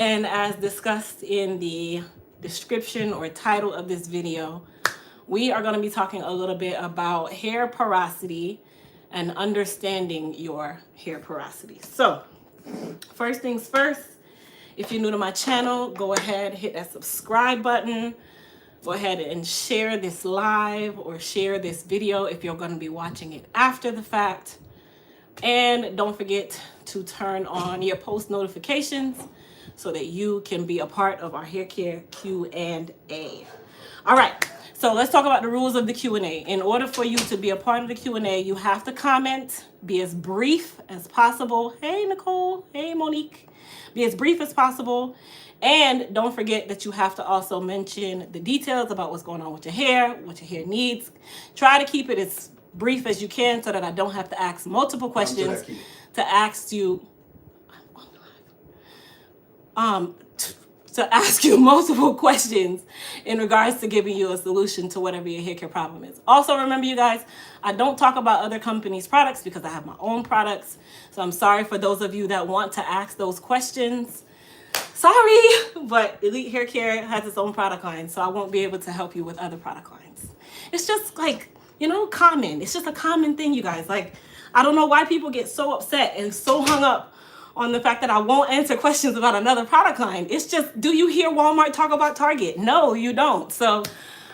And as discussed in the description or title of this video, we are going to be talking a little bit about hair porosity and understanding your hair porosity. So, first things first, if you're new to my channel, go ahead, hit that subscribe button. Go ahead and share this live or share this video if you're going to be watching it after the fact. And don't forget to turn on your post notifications so that you can be a part of our hair care Q&A. All right, so let's talk about the rules of the Q&A. In order for you to be a part of the Q&A, you have to comment, be as brief as possible. Hey, Nicole. Hey, Monique. Be as brief as possible. And don't forget that you have to also mention the details about what's going on with your hair, what your hair needs. Try to keep it as brief as you can so that I don't have to ask multiple questions to ask you multiple questions in regards to giving you a solution to whatever your hair care problem is. Also, remember, you guys, I don't talk about other companies' products because I have my own products. So I'm sorry for those of you that want to ask those questions. Sorry, but Elite Hair Care has its own product line, so I won't be able to help you with other product lines. It's just like, common. It's just a common thing, you guys. Like, I don't know why people get so upset and so hung up on the fact that I won't answer questions about another product line. It's just, do you hear Walmart talk about Target? No, you don't. So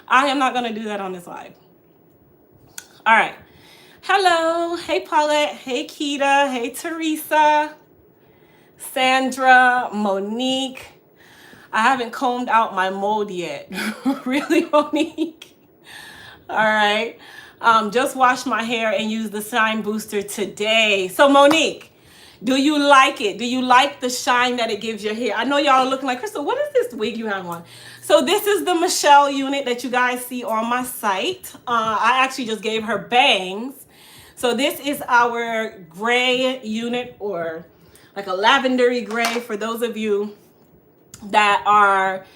I am not going to do that on this live. All right. Hello. Hey, Paulette. Hey, Keita. Hey, Teresa. Sandra. Monique. I haven't combed out my mold yet. Really, Monique? All right. Just washed my hair and used the shine booster today. So, Monique, do you like it? Do you like the shine that it gives your hair? I know y'all are looking like, Crystal, what is this wig you have on? So this is the Michelle unit that you guys see on my site. I actually just gave her bangs. So this is our gray unit, or like a lavendery gray, for those of you that are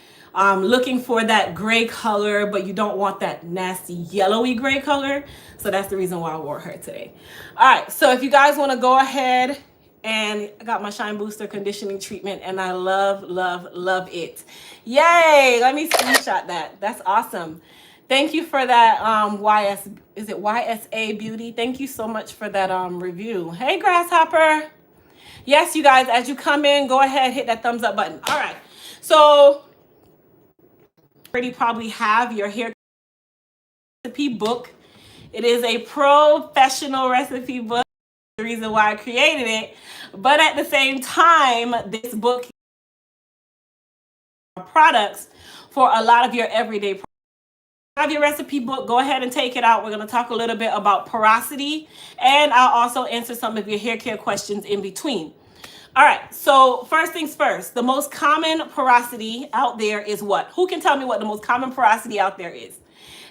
looking for that gray color, but you don't want that nasty yellowy gray color. So that's the reason why I wore her today. All right, so if you guys want to go ahead, and I got my Shine Booster conditioning treatment, and I love, love, love it. Yay! Let me screenshot that. That's awesome. Thank you for that YSA Beauty? Thank you so much for that review. Hey, Grasshopper. Yes, you guys, as you come in, go ahead, hit that thumbs up button. All right. So, already probably have your hair recipe book. It is a professional recipe book. The reason why I created it, but at the same time, this book products for a lot of your everyday products. Have your recipe book, go ahead and take it out. We're going to talk a little bit about porosity, and I'll also answer some of your hair care questions in between. All right, so first things first, the most common porosity out there is what? Who can tell me what the most common porosity out there is?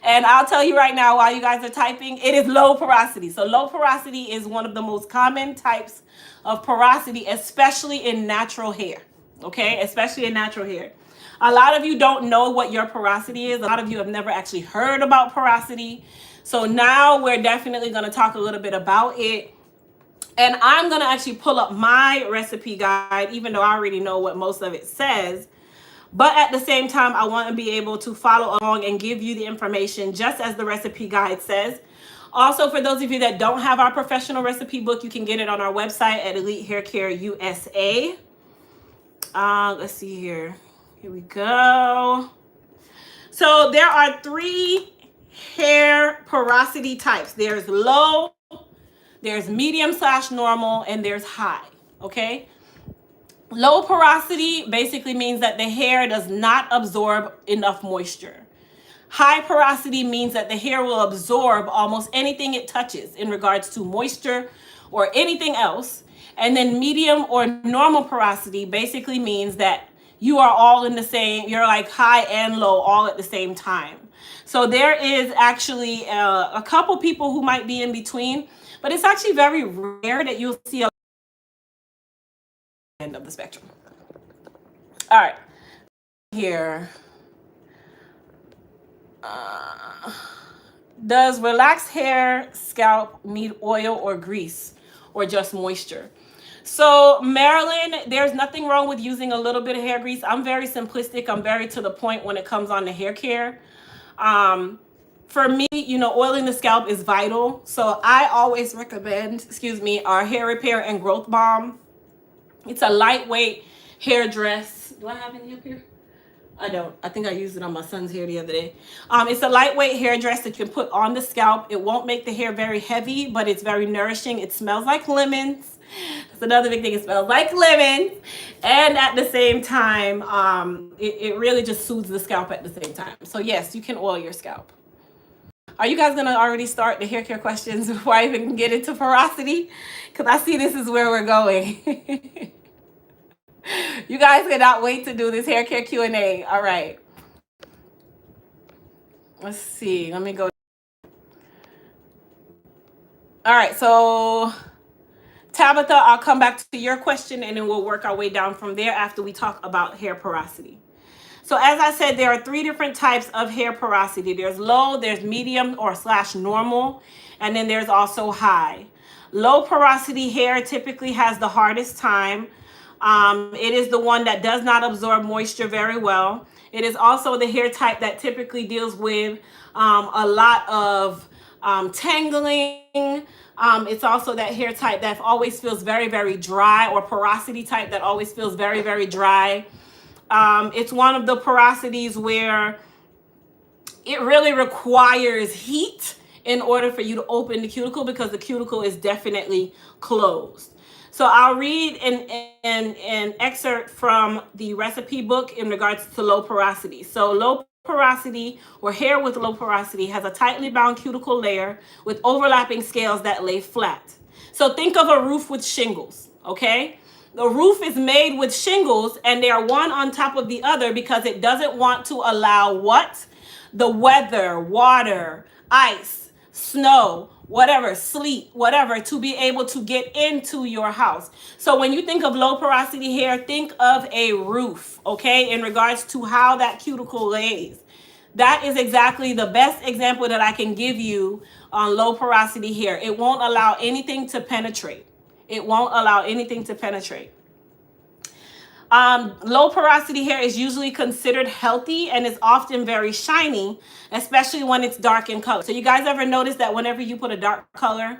And I'll tell you right now, while you guys are typing, it is low porosity. So low porosity is one of the most common types of porosity, especially in natural hair. Okay, especially in natural hair. A lot of you don't know what your porosity is. A lot of you have never actually heard about porosity. So now we're definitely going to talk a little bit about it. And I'm going to actually pull up my recipe guide, even though I already know what most of it says. But at the same time, I want to be able to follow along and give you the information just as the recipe guide says. Also, for those of you that don't have our professional recipe book, you can get it on our website at Elite Hair Care USA. Let's see here. Here we go. So there are 3 hair porosity types. There's low, there's medium/normal, and there's high. Okay. Low porosity basically means that the hair does not absorb enough moisture. High porosity means that the hair will absorb almost anything it touches in regards to moisture or anything else. And then medium or normal porosity basically means that you are all in the same, you're like high and low all at the same time. So there is actually a couple people who might be in between, but it's actually very rare that you'll see a end of the spectrum. All right, here. Does relaxed hair scalp need oil or grease or just moisture? So Marilyn, there's nothing wrong with using a little bit of hair grease. I'm very simplistic. I'm very to the point when it comes on the hair care. For me, oiling the scalp is vital. So I always recommend, our hair repair and growth balm. It's a lightweight hair dress. Do I have any up here? I don't. I think I used it on my son's hair the other day. It's a lightweight hair dress that you can put on the scalp. It won't make the hair very heavy, but it's very nourishing. It smells like lemons. That's another big thing. It smells like lemons. And at the same time, it really just soothes the scalp at the same time. So yes, you can oil your scalp. Are you guys going to already start the hair care questions before I even get into porosity? Because I see this is where we're going. You guys cannot wait to do this hair care Q&A. All right. Let's see. Let me go. All right. So Tabitha, I'll come back to your question and then we'll work our way down from there after we talk about hair porosity. So as I said, there are 3 different types of hair porosity. There's low, there's medium or / normal, and then there's also high. Low porosity hair typically has the hardest time. It is the one that does not absorb moisture very well. It is also the hair type that typically deals with a lot of tangling. It's also that hair type that always feels very, very dry, or porosity type that always feels very, very dry. It's one of the porosities where it really requires heat in order for you to open the cuticle, because the cuticle is definitely closed. So I'll read an excerpt from the recipe book in regards to low porosity. So low porosity, or hair with low porosity, has a tightly bound cuticle layer with overlapping scales that lay flat. So think of a roof with shingles, okay? The roof is made with shingles and they are one on top of the other because it doesn't want to allow what? The weather, water, ice, snow, whatever, sleet, whatever, to be able to get into your house. So when you think of low porosity hair, think of a roof, okay, in regards to how that cuticle lays. That is exactly the best example that I can give you on low porosity hair. It won't allow anything to penetrate. It won't allow anything to penetrate. Low porosity hair is usually considered healthy and is often very shiny, especially when it's dark in color. So you guys ever notice that whenever you put a dark color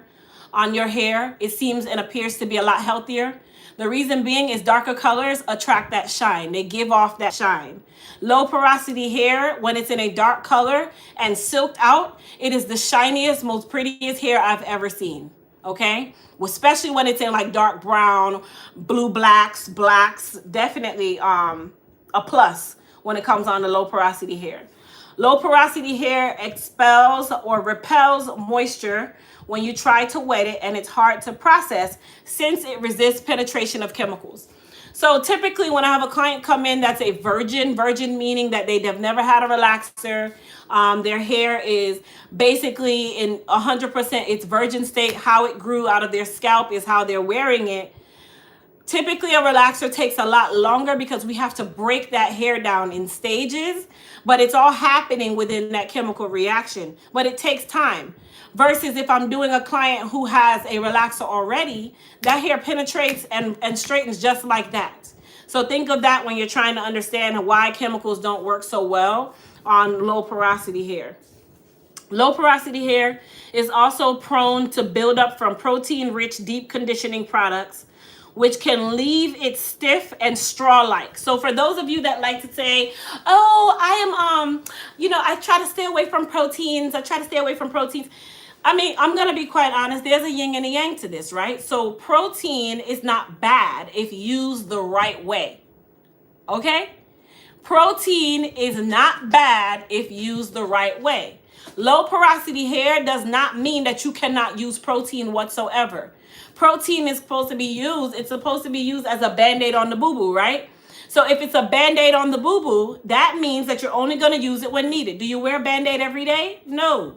on your hair, it seems and appears to be a lot healthier? The reason being is darker colors attract that shine. They give off that shine. Low porosity hair, when it's in a dark color and silked out, it is the shiniest, most prettiest hair I've ever seen. Okay? Especially when it's in like dark brown, blue, blacks, definitely a plus when it comes on to low porosity hair. Low porosity hair expels or repels moisture when you try to wet it, and it's hard to process since it resists penetration of chemicals. So typically when I have a client come in that's a virgin meaning that they have never had a relaxer, their hair is basically in 100% its virgin state, how it grew out of their scalp is how they're wearing it. Typically a relaxer takes a lot longer because we have to break that hair down in stages, but it's all happening within that chemical reaction, but it takes time. Versus if I'm doing a client who has a relaxer already, that hair penetrates and straightens just like that. So think of that when you're trying to understand why chemicals don't work so well on low porosity hair. Low porosity hair is also prone to buildup from protein-rich deep conditioning products, which can leave it stiff and straw-like. So for those of you that like to say, oh, I am, I try to stay away from proteins. I mean, I'm going to be quite honest. There's a yin and a yang to this, right? So protein is not bad if used the right way. Okay? Protein is not bad if used the right way. Low porosity hair does not mean that you cannot use protein whatsoever. Protein is supposed to be used. It's supposed to be used as a Band-Aid on the boo-boo, right? So if it's a Band-Aid on the boo-boo, that means that you're only going to use it when needed. Do you wear Band-Aid every day? No.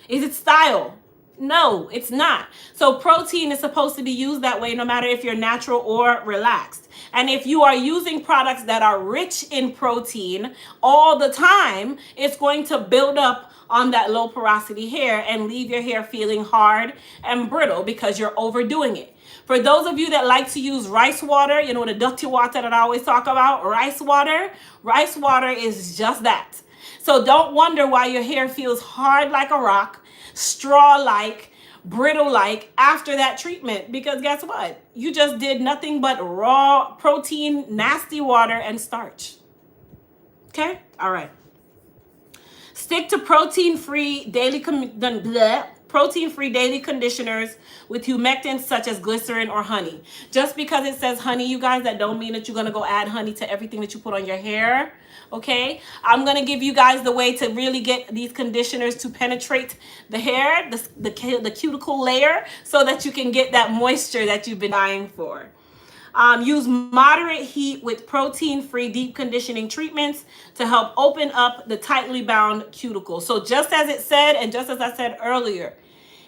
Is it style? No, it's not. So protein is supposed to be used that way no matter if you're natural or relaxed. And if you are using products that are rich in protein all the time, it's going to build up on that low porosity hair and leave your hair feeling hard and brittle because you're overdoing it. For those of you that like to use rice water, you know, the dirty water that I always talk about, rice water is just that. So don't wonder why your hair feels hard like a rock, straw-like, brittle-like after that treatment, because guess what? You just did nothing but raw protein, nasty water, and starch. Okay? All right. Stick to protein-free daily conditioners with humectants such as glycerin or honey. Just because it says honey, you guys, that don't mean that you're going to go add honey to everything that you put on your hair. Okay, I'm going to give you guys the way to really get these conditioners to penetrate the hair, the cuticle layer, so that you can get that moisture that you've been dying for. Use moderate heat with protein-free deep conditioning treatments to help open up the tightly bound cuticle. So just as it said, and just as I said earlier,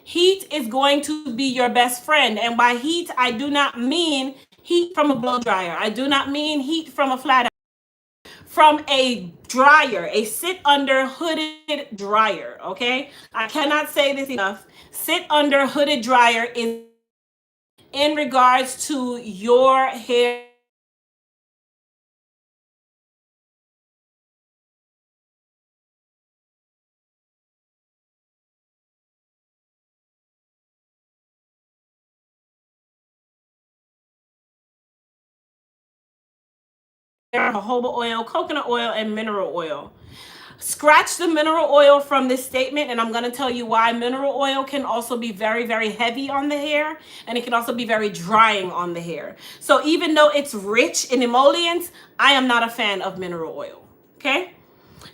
heat is going to be your best friend. And by heat, I do not mean heat from a blow dryer. I do not mean heat from a flat iron. From a dryer, a sit under hooded dryer, okay? I cannot say this enough. Sit under hooded dryer is in regards to your hair. Jojoba oil, coconut oil, and mineral oil. Scratch the mineral oil from this statement, and I'm going to tell you why. Mineral oil can also be very, very heavy on the hair, and it can also be very drying on the hair. So even though it's rich in emollients, I am not a fan of mineral oil, okay?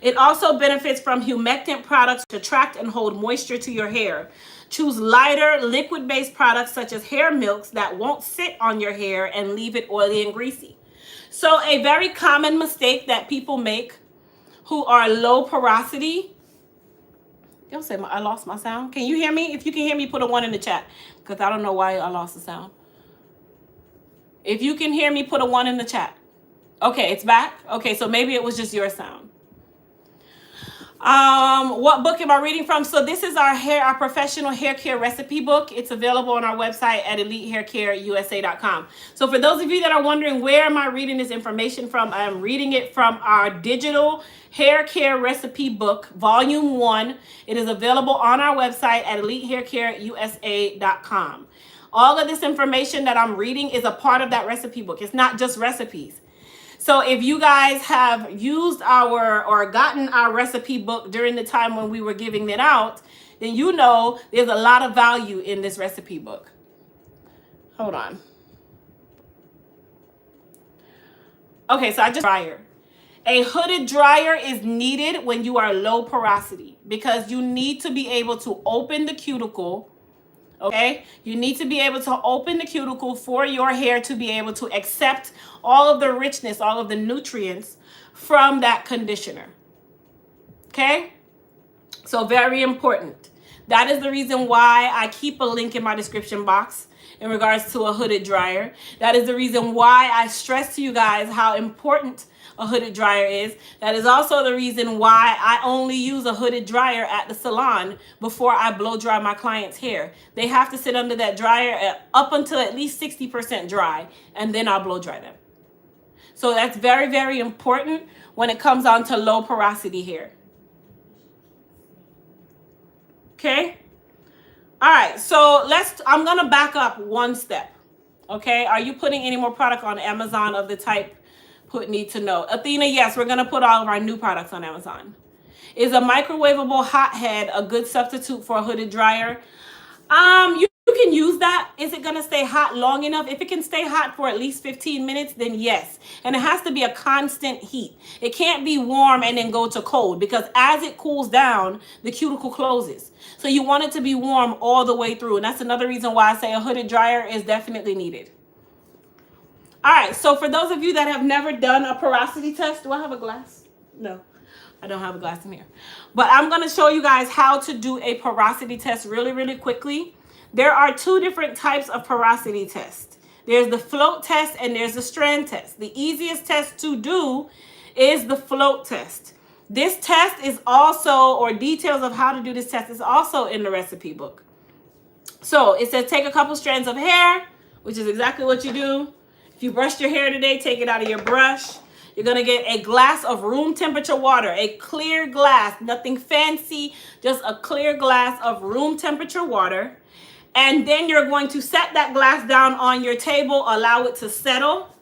It also benefits from humectant products to attract and hold moisture to your hair. Choose lighter, liquid-based products such as hair milks that won't sit on your hair and leave it oily and greasy. So a very common mistake that people make who are low porosity. Don't say I lost my sound. Can you hear me? If you can hear me, put a 1 in the chat, because I don't know why I lost the sound. If you can hear me, put a 1 in the chat. Okay, it's back. Okay, so maybe it was just your sound. What book am I reading from? So this is our professional hair care recipe book. It's available on our website at elitehaircareusa.com. So for those of you that are wondering where am I reading this information from, I am reading it from our digital hair care recipe book, volume 1. It is available on our website at elitehaircareusa.com. All of this information that I'm reading is a part of that recipe book. It's not just recipes. So if you guys have used or gotten our recipe book during the time when we were giving it out, then you know there's a lot of value in this recipe book. Hold on. Okay, so I just dryer. A hooded dryer is needed when you are low porosity because you need to be able to open the cuticle. Okay, you need to be able to open the cuticle for your hair to be able to accept all of the richness, all of the nutrients from that conditioner. Okay, so very important. That is the reason why I keep a link in my description box in regards to a hooded dryer. That is the reason why I stress to you guys how important a hooded dryer is. That is also the reason why I only use a hooded dryer at the salon before I blow dry my clients' hair. They have to sit under that dryer up until at least 60% dry, and then I'll blow dry them. So that's very, very important when it comes on to low porosity hair. Okay? All right, so I'm gonna back up one step. Okay, are you putting any more product on Amazon of the type need to know? Athena, yes, we're gonna put all of our new products on Amazon. Is a microwavable hothead a good substitute for a hooded dryer? You can use that. Is it gonna stay hot long enough? If it can stay hot for at least 15 minutes, then yes. And it has to be a constant heat. It can't be warm and then go to cold, because as it cools down, the cuticle closes. So you want it to be warm all the way through. And that's another reason why I say a hooded dryer is definitely needed. All right, so for those of you that have never done a porosity test, do I have a glass? No. I don't have a glass in here. But I'm going to show you guys how to do a porosity test really, really quickly. There are two different types of porosity tests. There's the float test and there's the strand test. The easiest test to do is the float test. This test is also, or details of how to do this test is also in the recipe book. So it says take a couple strands of hair, which is exactly what you do. If you brushed your hair today, take it out of your brush. You're going to get a glass of room temperature water, a clear glass, nothing fancy, just a clear glass of room temperature water. And then you're going to set that glass down on your table, allow it to settle.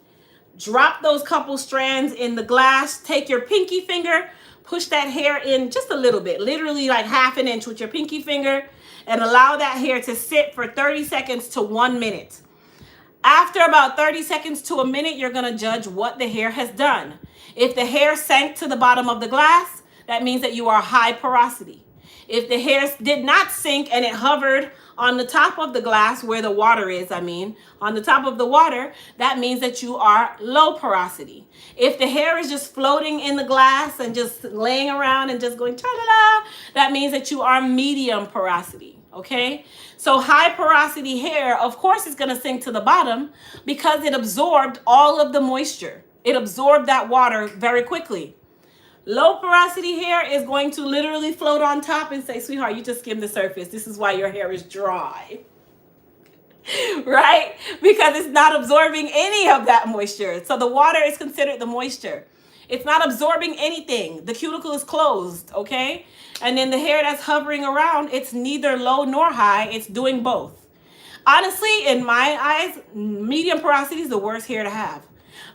Drop those couple strands in the glass. Take your pinky finger, push that hair in just a little bit, literally like half an inch with your pinky finger, and allow that hair to sit for 30 seconds to 1 minute. After about 30 seconds to a minute, you're going to judge what the hair has done. If the hair sank to the bottom of the glass, that means that you are high porosity. If the hair did not sink and it hovered on the top of the glass where the water is, on the top of the water, that means that you are low porosity. If the hair is just floating in the glass and just laying around and just going ta-da-da, that means that you are medium porosity, okay? So high porosity hair, of course, is going to sink to the bottom because it absorbed all of the moisture. It absorbed that water very quickly. Low porosity hair is going to literally float on top and say, sweetheart, you just skimmed the surface. This is why your hair is dry. Right? Because it's not absorbing any of that moisture. So the water is considered the moisture. It's not absorbing anything. The cuticle is closed, okay? And then the hair that's hovering around, it's neither low nor high. It's doing both. Honestly, in my eyes, medium porosity is the worst hair to have.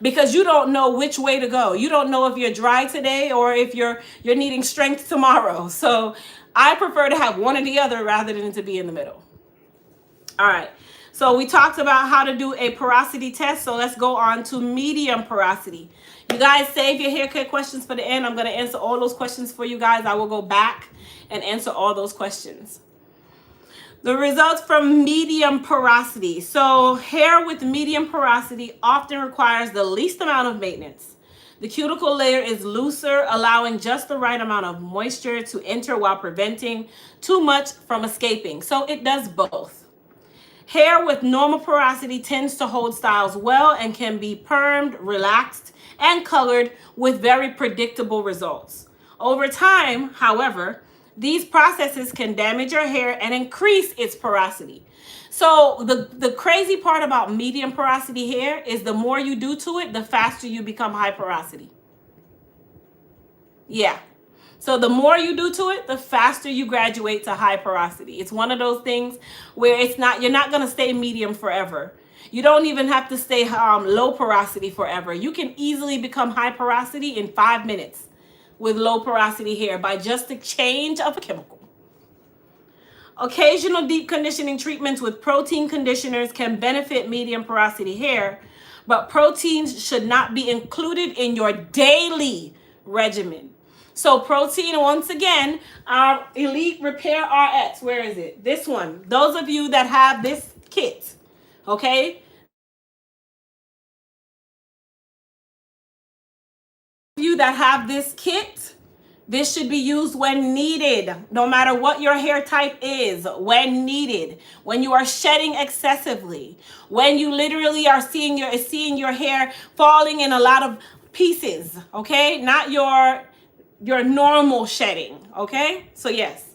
Because you don't know which way to go. You don't know if you're dry today or if you're needing strength tomorrow. So I prefer to have one or the other rather than to be in the middle. All right. So we talked about how to do a porosity test. So let's go on to medium porosity. You guys save your hair care questions for the end. I'm going to answer all those questions for you guys. I will go back and answer all those questions. The results from medium porosity. So hair with medium porosity often requires the least amount of maintenance. The cuticle layer is looser, allowing just the right amount of moisture to enter while preventing too much from escaping. So it does both. Hair with normal porosity tends to hold styles well and can be permed, relaxed, and colored with very predictable results. Over time, however, these processes can damage your hair and increase its porosity. So the crazy part about medium porosity hair is the more you do to it, the faster you become high porosity. Yeah. So the more you do to it, the faster you graduate to high porosity. It's one of those things where you're not going to stay medium forever. You don't even have to stay low porosity forever. You can easily become high porosity in 5 minutes with low porosity hair by just a change of a chemical. Occasional deep conditioning treatments with protein conditioners can benefit medium porosity hair, but proteins should not be included in your daily regimen. So protein, once again, our Elite Repair RX, where is it? This one. Those of you that have this kit, okay? You that have this kit, this should be used when needed, no matter what your hair type is, when needed, when you are shedding excessively, when you literally are seeing your hair falling in a lot of pieces, okay? Not your normal shedding, okay? So yes.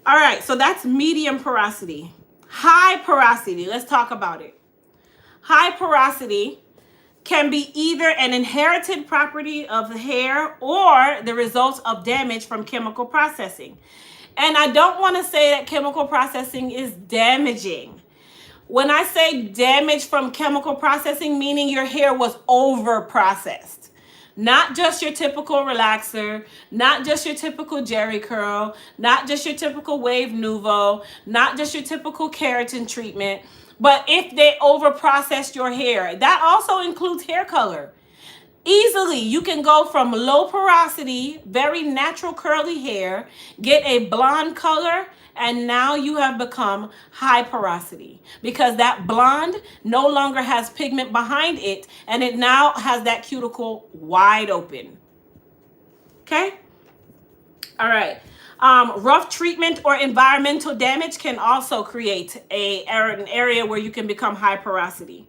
All right, so that's medium porosity. High porosity, let's talk about it. High porosity can be either an inherited property of the hair or the results of damage from chemical processing. And I don't want to say that chemical processing is damaging. When I say damage from chemical processing, meaning your hair was over processed. Not just your typical relaxer, not just your typical Jerry curl, not just your typical Wave Nouveau, not just your typical keratin treatment. But if they over processed your hair, that also includes hair color. Easily, you can go from low porosity, very natural curly hair, get a blonde color, and now you have become high porosity because that blonde no longer has pigment behind it, and it now has that cuticle wide open. Okay? All right. Rough treatment or environmental damage can also create an area where you can become high porosity.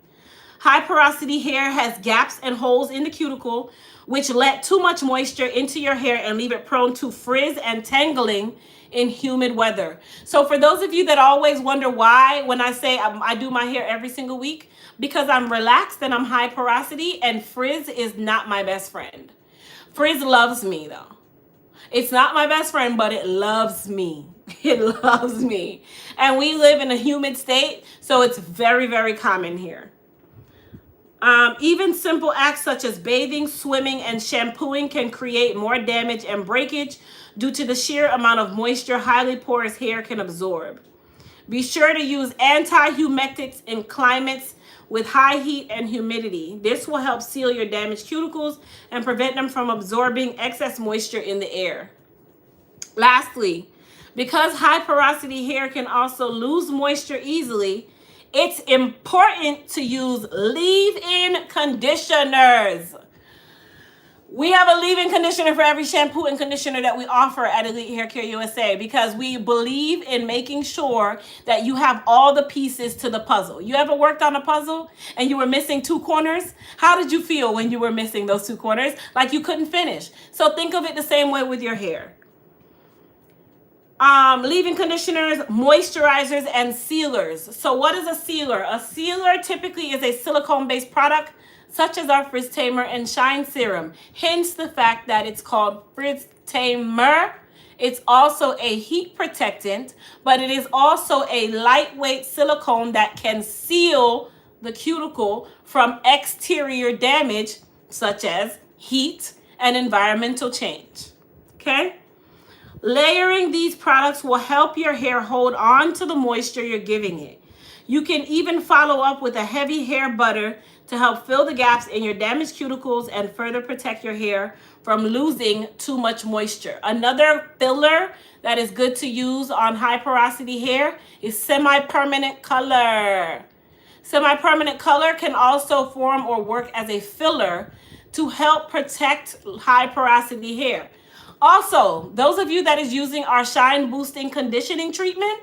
High porosity hair has gaps and holes in the cuticle, which let too much moisture into your hair and leave it prone to frizz and tangling in humid weather. So for those of you that always wonder why when I say I do my hair every single week, because I'm relaxed and I'm high porosity, and frizz is not my best friend. Frizz loves me though. It's not my best friend, but it loves me. It loves me. And we live in a humid state, so it's very, very common here. Even simple acts such as bathing, swimming, and shampooing can create more damage and breakage due to the sheer amount of moisture highly porous hair can absorb. Be sure to use anti-humectants in climates with high heat and humidity. This will help seal your damaged cuticles and prevent them from absorbing excess moisture in the air. Lastly, because high porosity hair can also lose moisture easily, it's important to use leave-in conditioners. We have a leave-in conditioner for every shampoo and conditioner that we offer at Elite Hair Care USA because we believe in making sure that you have all the pieces to the puzzle. You ever worked on a puzzle and you were missing 2 corners? How did you feel when you were missing those 2 corners? Like you couldn't finish. So think of it the same way with your hair. Leave-in conditioners, moisturizers, and sealers. So what is a sealer? A sealer typically is a silicone-based product such as our Frizz Tamer and Shine Serum. Hence the fact that it's called Frizz Tamer. It's also a heat protectant, but it is also a lightweight silicone that can seal the cuticle from exterior damage such as heat and environmental change. Okay? Layering these products will help your hair hold on to the moisture you're giving it. You can even follow up with a heavy hair butter to help fill the gaps in your damaged cuticles and further protect your hair from losing too much moisture. Another filler that is good to use on high porosity hair is semi-permanent color. Semi-permanent color can also form or work as a filler to help protect high porosity hair. Also, those of you that is using our Shine Boosting Conditioning Treatment,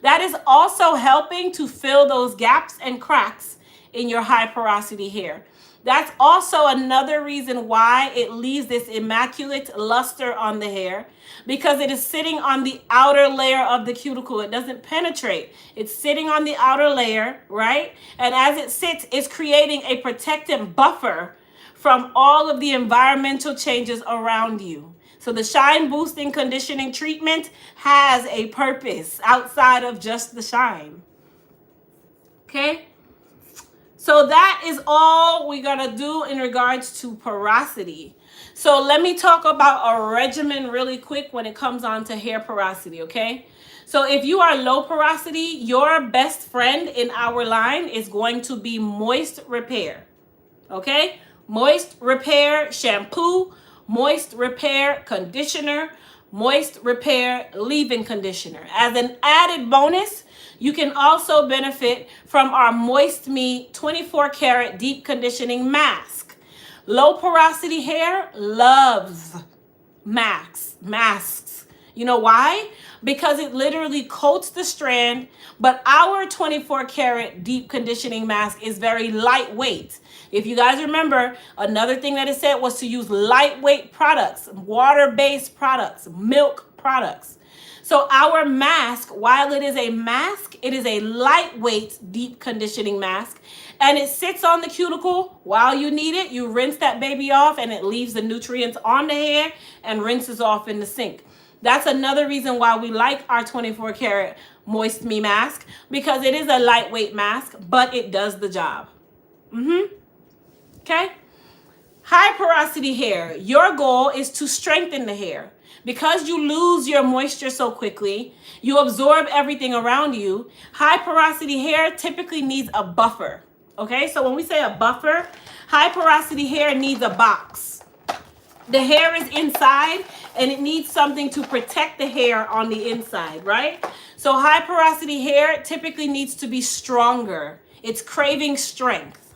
that is also helping to fill those gaps and cracks in your high porosity hair. That's also another reason why it leaves this immaculate luster on the hair, because it is sitting on the outer layer of the cuticle. It doesn't penetrate. It's sitting on the outer layer, right? And as it sits, it's creating a protective buffer from all of the environmental changes around you. So the Shine Boosting Conditioning Treatment has a purpose outside of just the shine. Okay? So that is all we're going to do in regards to porosity. So let me talk about a regimen really quick when it comes on to hair porosity, okay? So if you are low porosity, your best friend in our line is going to be Moist Repair, okay? Moist Repair Shampoo, Moist Repair Conditioner, Moist Repair Leave-In Conditioner. As an added bonus, you can also benefit from our Moist Me 24 Karat Deep Conditioning Mask. Low porosity hair loves masks. You know why? Because it literally coats the strand, but our 24 karat deep conditioning mask is very lightweight. If you guys remember, another thing that it said was to use lightweight products, water-based products, milk products. So our mask, while it is a mask, it is a lightweight deep conditioning mask, and it sits on the cuticle while you need it. You rinse that baby off and it leaves the nutrients on the hair and rinses off in the sink. That's another reason why we like our 24 karat Moist Me mask, because it is a lightweight mask, but it does the job. Okay? High porosity hair, your goal is to strengthen the hair. Because you lose your moisture so quickly, you absorb everything around you. High porosity hair typically needs a buffer, Okay, so when we say a buffer, high porosity hair needs a box. The hair is inside and it needs something to protect the hair on the inside, right? So high porosity hair typically needs to be stronger. It's craving strength.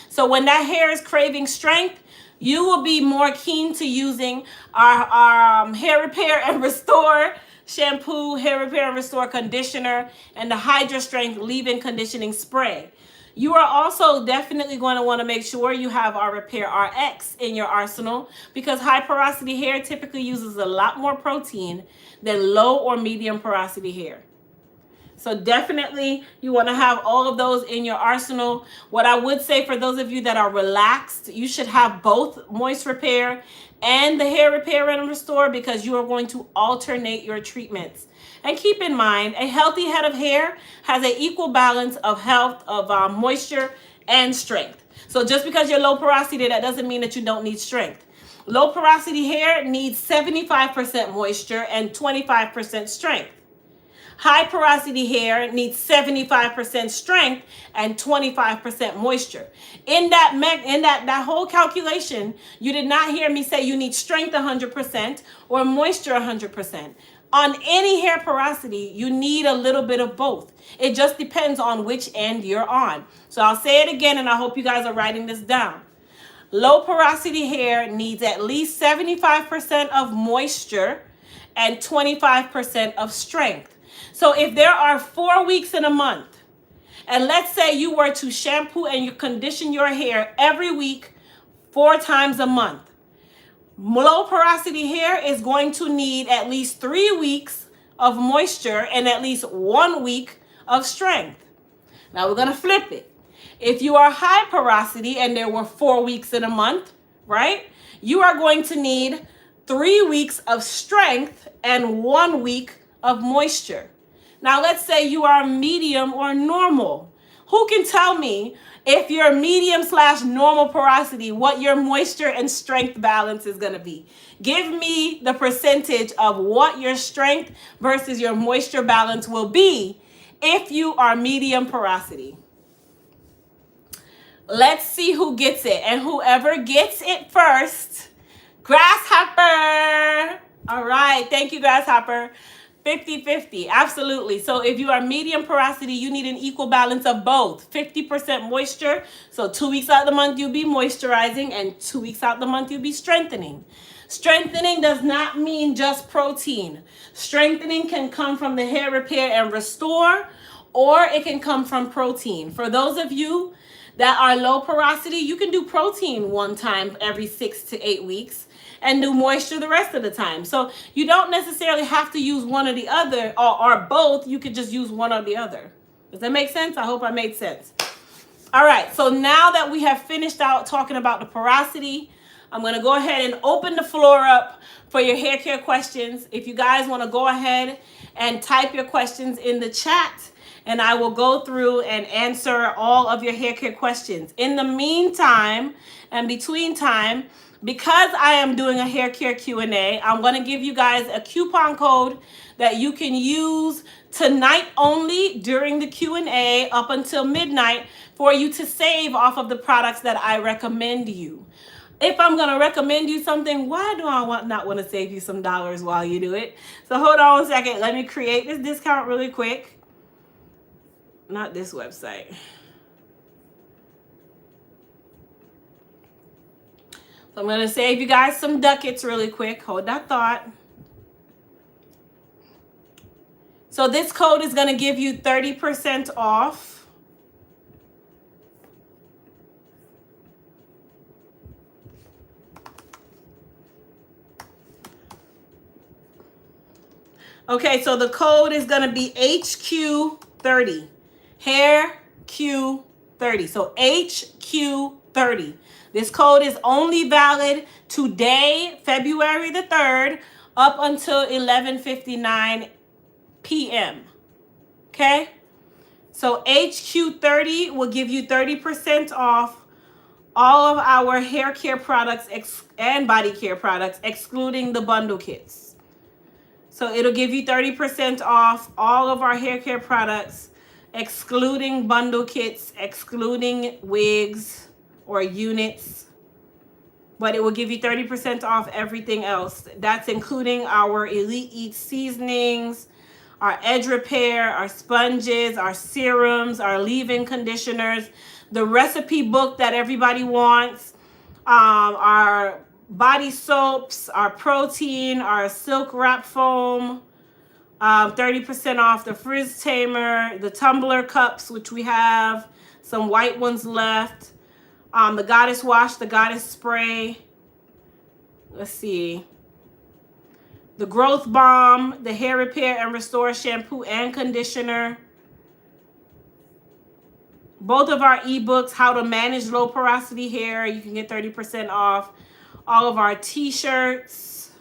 So when that hair is craving strength, you will be more keen to using our hair repair and restore shampoo, hair repair and restore conditioner, and the Hydra Strength leave-in conditioning spray. You are also definitely going to want to make sure you have our Repair RX in your arsenal, because high porosity hair typically uses a lot more protein than low or medium porosity hair. So definitely you want to have all of those in your arsenal. What I would say for those of you that are relaxed, you should have both Moist Repair and the Hair Repair and Restore, because you are going to alternate your treatments. And keep in mind, a healthy head of hair has an equal balance of health, of moisture and strength. So just because you're low porosity, that doesn't mean that you don't need strength. Low porosity hair needs 75% moisture and 25% strength. High porosity hair needs 75% strength and 25% moisture. In that whole calculation, you did not hear me say you need strength 100% or moisture 100%. On any hair porosity, you need a little bit of both. It just depends on which end you're on. So I'll say it again, and I hope you guys are writing this down. Low porosity hair needs at least 75% of moisture and 25% of strength. So if there are 4 weeks in a month, and let's say you were to shampoo and you condition your hair every week 4 times a month, low porosity hair is going to need at least 3 weeks of moisture and at least 1 week of strength. Now we're going to flip it. If you are high porosity and there were 4 weeks in a month, right, you are going to need 3 weeks of strength and 1 week of moisture. Now let's say you are medium or normal. Who can tell me if you're medium/normal porosity, what your moisture and strength balance is going to be? Give me the percentage of what your strength versus your moisture balance will be if you are medium porosity. Let's see who gets it. And whoever gets it first, Grasshopper. All right. Thank you, Grasshopper. 50-50, absolutely. So if you are medium porosity, you need an equal balance of both. 50% moisture, so 2 weeks out of the month you'll be moisturizing, and 2 weeks out of the month you'll be strengthening. Strengthening does not mean just protein. Strengthening can come from the hair repair and restore, or it can come from protein. For those of you that are low porosity, you can do protein 1 time every 6 to 8 weeks. And do moisture the rest of the time. So you don't necessarily have to use one or the other, or both. You could just use one or the other. Does that make sense? I hope I made sense. All right, so now that we have finished out talking about the porosity, I'm going to go ahead and open the floor up for your hair care questions. If you guys want to go ahead and type your questions in the chat, and I will go through and answer all of your hair care questions. In the meantime, and between time, because I am doing a hair care Q&A, I'm going to give you guys a coupon code that you can use tonight only during the Q&A up until midnight for you to save off of the products that I recommend you. If I'm going to recommend you something, why do I not want to save you some dollars while you do it? So hold on a second. Let me create this discount really quick. Not this website. So I'm going to save you guys some ducats really quick. Hold that thought. So this code is going to give you 30% off. Okay, so the code is going to be HQ30. Hair Q30. So HQ30. This code is only valid today, February the 3rd, up until 11:59 p.m. Okay? So HQ30 will give you 30% off all of our hair care products and body care products, excluding the bundle kits. So it'll give you 30% off all of our hair care products, excluding bundle kits, excluding wigs or units. But it will give you 30% off everything else. That's including our Elite Eat seasonings, our edge repair, our sponges, our serums, our leave-in conditioners, the recipe book that everybody wants, our body soaps, our protein, our silk wrap foam, 30% off the frizz tamer, the tumbler cups, which we have some white ones left, the goddess wash, the goddess spray. Let's see. The growth balm, the hair repair and restore shampoo and conditioner. Both of our ebooks, how to manage low porosity hair, you can get 30% off. All of our t-shirts.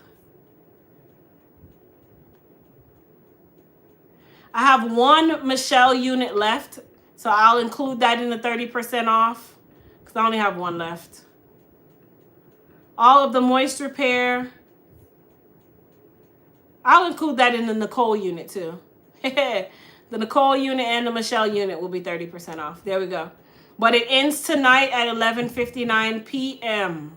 I have one Michelle unit left, so I'll include that in the 30% off because I only have one left. All of the moist repair. I'll include that in the Nicole unit too. The Nicole unit and the Michelle unit will be 30% off. There we go. But it ends tonight at 11:59 p.m.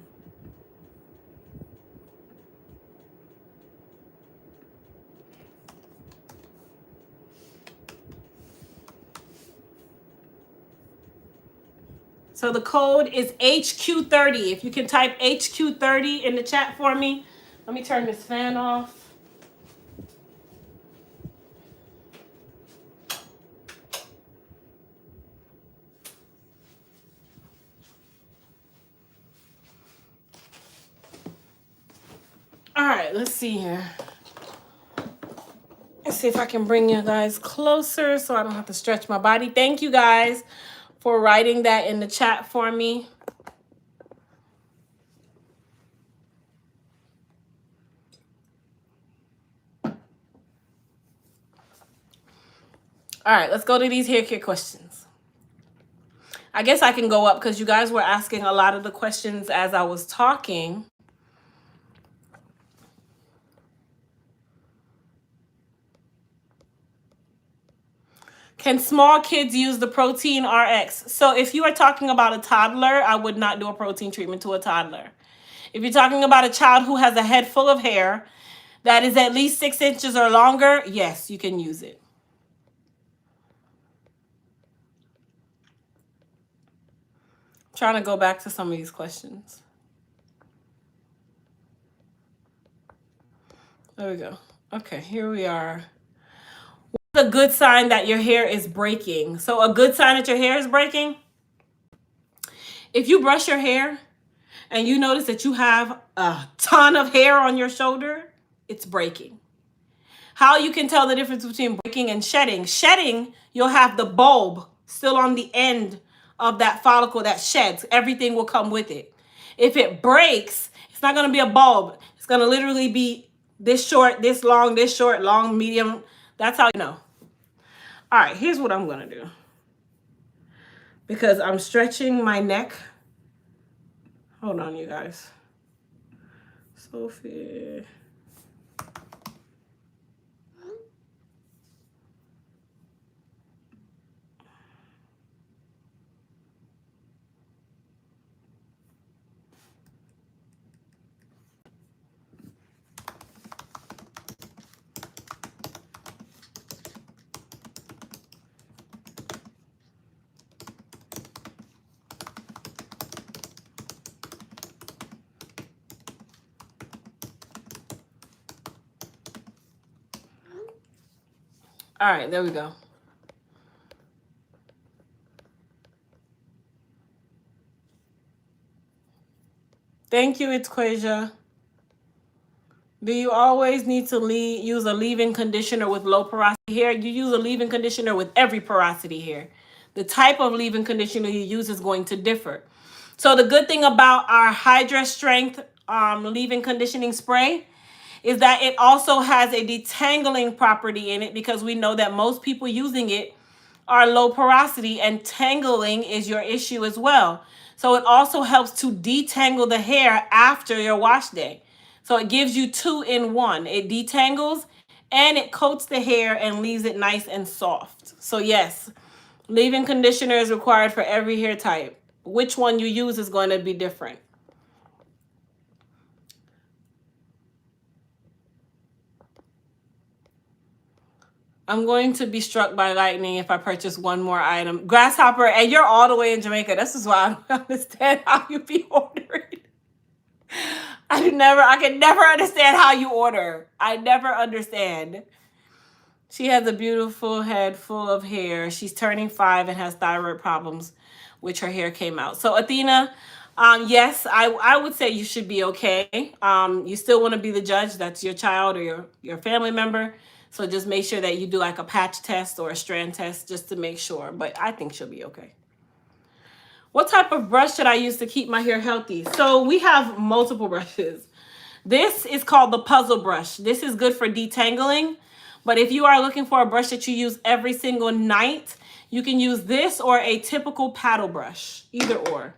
So the code is HQ30. If you can type HQ30 in the chat for me. Let me turn this fan off. All right, let's see here. Let's see if I can bring you guys closer so I don't have to stretch my body. Thank you guys for writing that in the chat for me. All right, let's go to these hair care questions. I guess I can go up because you guys were asking a lot of the questions as I was talking. Can small kids use the protein RX? So if you are talking about a toddler, I would not do a protein treatment to a toddler. If you're talking about a child who has a head full of hair that is at least 6 inches or longer, yes, you can use it. I'm trying to go back to some of these questions. There we go. Okay, here we are. What's a good sign that your hair is breaking? So a good sign that your hair is breaking, if you brush your hair and you notice that you have a ton of hair on your shoulder, it's breaking. How you can tell the difference between breaking and shedding. Shedding, you'll have the bulb still on the end of that follicle that sheds. Everything will come with it. If it breaks, it's not going to be a bulb. It's going to literally be this short, this long, this short, long, medium. That's how you know. All right, here's what I'm going to do. Because I'm stretching my neck. Hold on, you guys. Sophie. All right, there we go. Thank you, it's Quasia. Do you always need to use a leave-in conditioner with low porosity hair? You use a leave-in conditioner with every porosity hair. The type of leave-in conditioner you use is going to differ. So the good thing about our Hydra Strength leave-in conditioning spray is that it also has a detangling property in it because we know that most people using it are low porosity and tangling is your issue as well. So it also helps to detangle the hair after your wash day. So it gives you 2 in 1. It detangles and it coats the hair and leaves it nice and soft. So yes, Leave-in conditioner is required for every hair type. Which one you use is going to be different. I'm going to be struck by lightning if I purchase one more item. Grasshopper, and you're all the way in Jamaica. This is why I don't understand how you be ordering. I can never understand how you order. I never understand. She has a beautiful head full of hair. She's turning 5 and has thyroid problems, which her hair came out. So Athena, yes, I would say you should be okay. You still want to be the judge. That's your child or your family member. So just make sure that you do like a patch test or a strand test just to make sure. But I think she'll be okay. What type of brush should I use to keep my hair healthy? So we have multiple brushes. This is called the puzzle brush. This is good for detangling. But if you are looking for a brush that you use every single night, you can use this or a typical paddle brush, either or.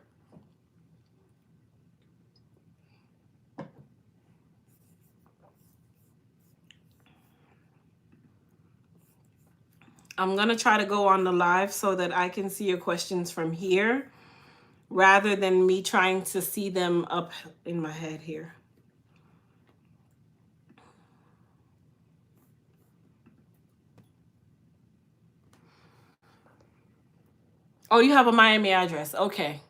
I'm going to try to go on the live so that I can see your questions from here rather than me trying to see them up in my head here. Oh, you have a Miami address. Okay.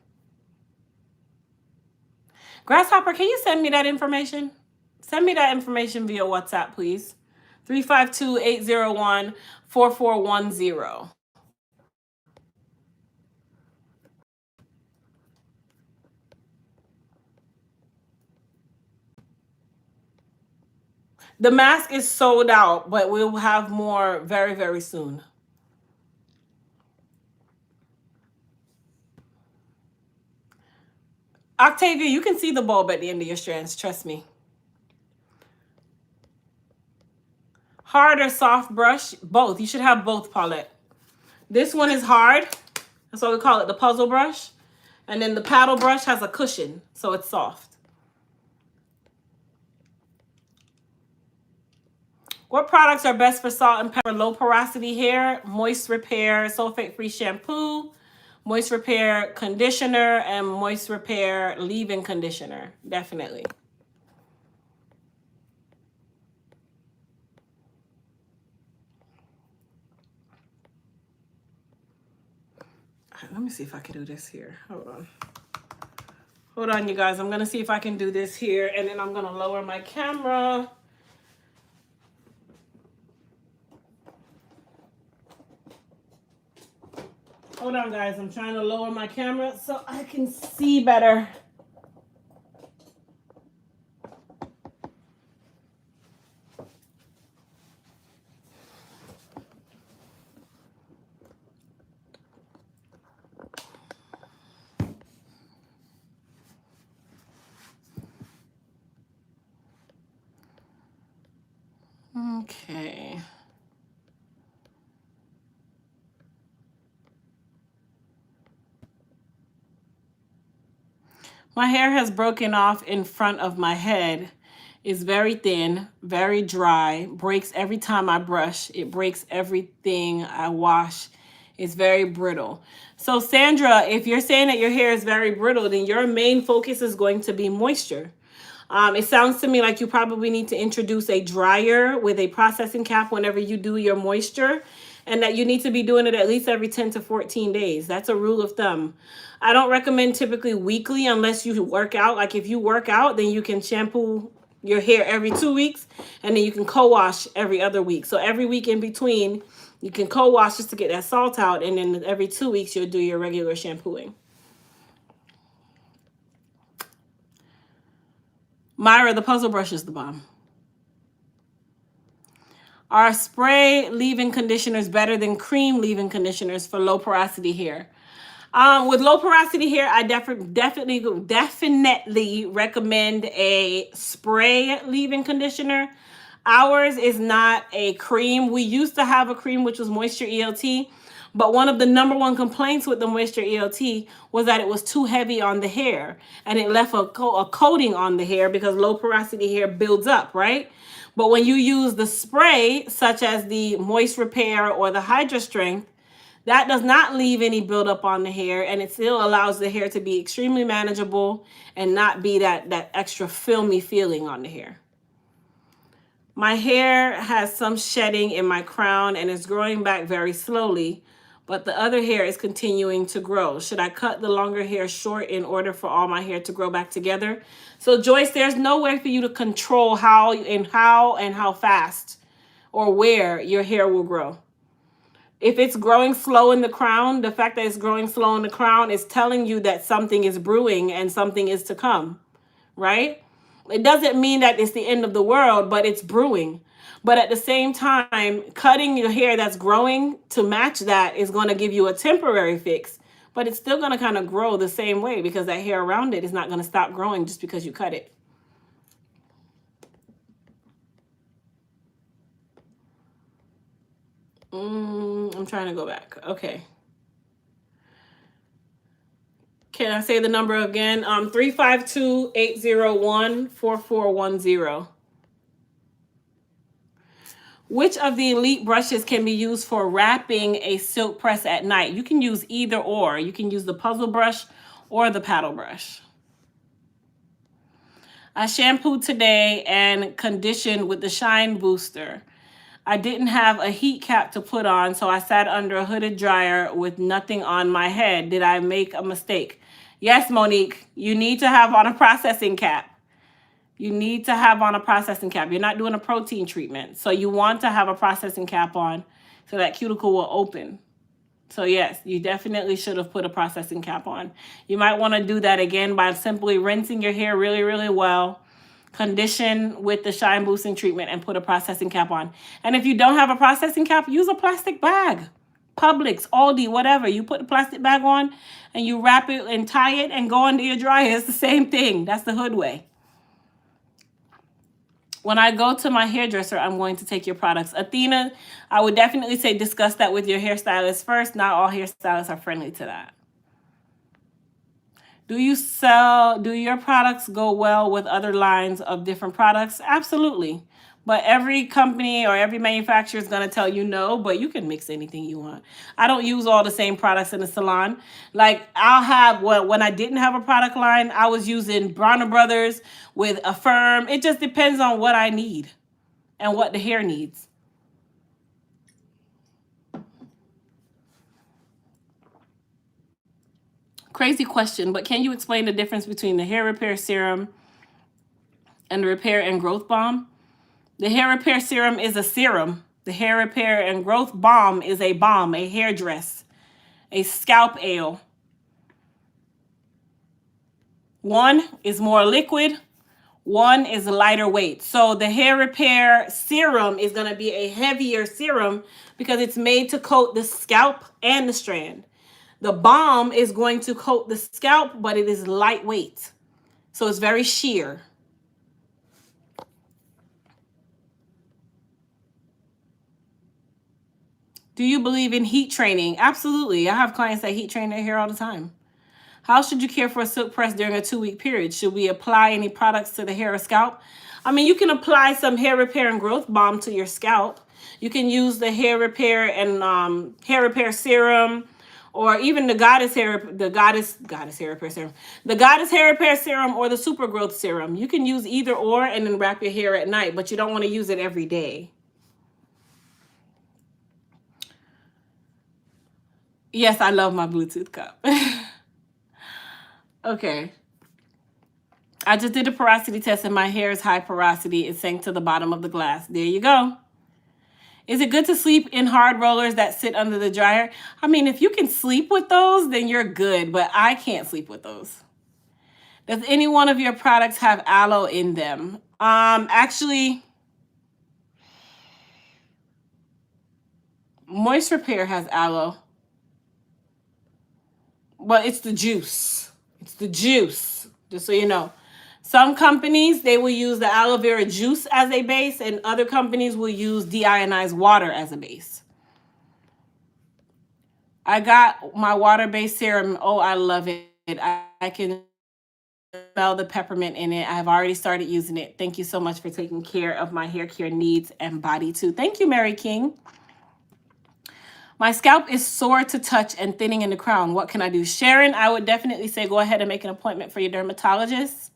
Grasshopper, can you send me that information? Send me that information via WhatsApp, please. 352-801-4410. The mask is sold out, but we'll have more very, very soon. Octavia, you can see the bulb at the end of your strands. Trust me. Hard or soft brush? Both. You should have both, Paulette. This one is hard. That's why we call it the puzzle brush. And then the paddle brush has a cushion, so it's soft. What products are best for salt and pepper? Low porosity hair, moist repair, sulfate-free shampoo, moist repair conditioner, and moist repair leave-in conditioner. Definitely. Let me see if I can do this here. Hold on. Hold on, you guys. I'm going to see if I can do this here, and then I'm going to lower my camera. Hold on, guys. I'm trying to lower my camera so I can see better. Okay. My hair has broken off in front of my head. It's very thin, very dry, breaks every time I brush. It breaks everything I wash. It's very brittle. So Sandra, if you're saying that your hair is very brittle, then your main focus is going to be moisture. It sounds to me like you probably need to introduce a dryer with a processing cap whenever you do your moisture, and that you need to be doing it at least every 10 to 14 days. That's a rule of thumb. I don't recommend typically weekly unless you work out. Like if you work out, then you can shampoo your hair every 2 weeks, and then you can co-wash every other week. So every week in between, you can co-wash just to get that salt out, and then every 2 weeks, you'll do your regular shampooing. Myra, the puzzle brush is the bomb. Are spray leave-in conditioners better than cream leave-in conditioners for low porosity hair? With low porosity hair, I definitely recommend a spray leave-in conditioner. Ours is not a cream. We used to have a cream, which was Moisture ELT. But one of the #1 complaints with the Moisture ELT was that it was too heavy on the hair, and it left a coating on the hair because low porosity hair builds up, right? But when you use the spray, such as the Moist Repair or the Hydra Strength, That does not leave any buildup on the hair, and it still allows the hair to be extremely manageable and not be that extra filmy feeling on the hair. My hair has some shedding in my crown and is growing back very slowly, but the other hair is continuing to grow. Should I cut the longer hair short in order for all my hair to grow back together? So Joyce, there's no way for you to control how and how fast or where your hair will grow. If it's growing slow in the crown, the fact that it's growing slow in the crown is telling you that something is brewing and something is to come, right? It doesn't mean that it's the end of the world, but it's brewing. But at the same time, cutting your hair that's growing to match that is going to give you a temporary fix, but it's still going to kind of grow the same way because that hair around it is not going to stop growing just because you cut it. I'm trying to go back. Okay. Can I say the number again? 352-801-4410. Which of the Elite brushes can be used for wrapping a silk press at night? You can use either or. You can use the puzzle brush or the paddle brush. I shampooed today and conditioned with the Shine Booster. I didn't have a heat cap to put on, so I sat under a hooded dryer with nothing on my head. Did I make a mistake? Yes, Monique, you need to have on a processing cap. You need to have on a processing cap. You're not doing a protein treatment, so you want to have a processing cap on so that cuticle will open. So yes, you definitely should have put a processing cap on. You might want to do that again by simply rinsing your hair really, really well, condition with the shine boosting treatment, and put a processing cap on. And if you don't have a processing cap, use a plastic bag. Publix, Aldi, whatever. You put the plastic bag on and you wrap it and tie it and go under your dryer. It's the same thing. That's the hood way. When I go to my hairdresser, I'm going to take your products. Athena, I would definitely say discuss that with your hairstylist first. Not all hairstylists are friendly to that. Do your products go well with other lines of different products? Absolutely. But every company or every manufacturer is going to tell you no, but you can mix anything you want. I don't use all the same products in the salon. Like when I didn't have a product line, I was using Bronner Brothers with Affirm. It just depends on what I need and what the hair needs. Crazy question, but can you explain the difference between the hair repair serum and the repair and growth balm? The hair repair serum is a serum. The hair repair and growth balm is a balm, a hair dress, a scalp ale. One is more liquid, one is lighter weight. So the hair repair serum is going to be a heavier serum because it's made to coat the scalp and the strand. The balm is going to coat the scalp, but it is lightweight. So it's very sheer. Do you believe in heat training? Absolutely. I have clients that heat train their hair all the time. How should you care for a silk press during a 2-week period? Should we apply any products to the hair or scalp? I mean, you can apply some hair repair and growth balm to your scalp. You can use the hair repair and hair repair serum, or even the goddess hair repair serum, the goddess hair repair serum, or the super growth serum. You can use either or and then wrap your hair at night, but you don't want to use it every day. Yes, I love my Bluetooth cup. Okay. I just did a porosity test and my hair is high porosity. It sank to the bottom of the glass. There you go. Is it good to sleep in hard rollers that sit under the dryer? I mean, if you can sleep with those, then you're good, but I can't sleep with those. Does any one of your products have aloe in them? Actually, Moist Repair has aloe. But it's the juice. It's the juice, just so you know. Some companies, they will use the aloe vera juice as a base, and other companies will use deionized water as a base. I got my water-based serum. Oh, I love it. I can smell the peppermint in it. I've already started using it. Thank you so much for taking care of my hair care needs and body too. Thank you, Mary King. My scalp is sore to touch and thinning in the crown. What can I do? Sharon, I would definitely say go ahead and make an appointment for your dermatologist.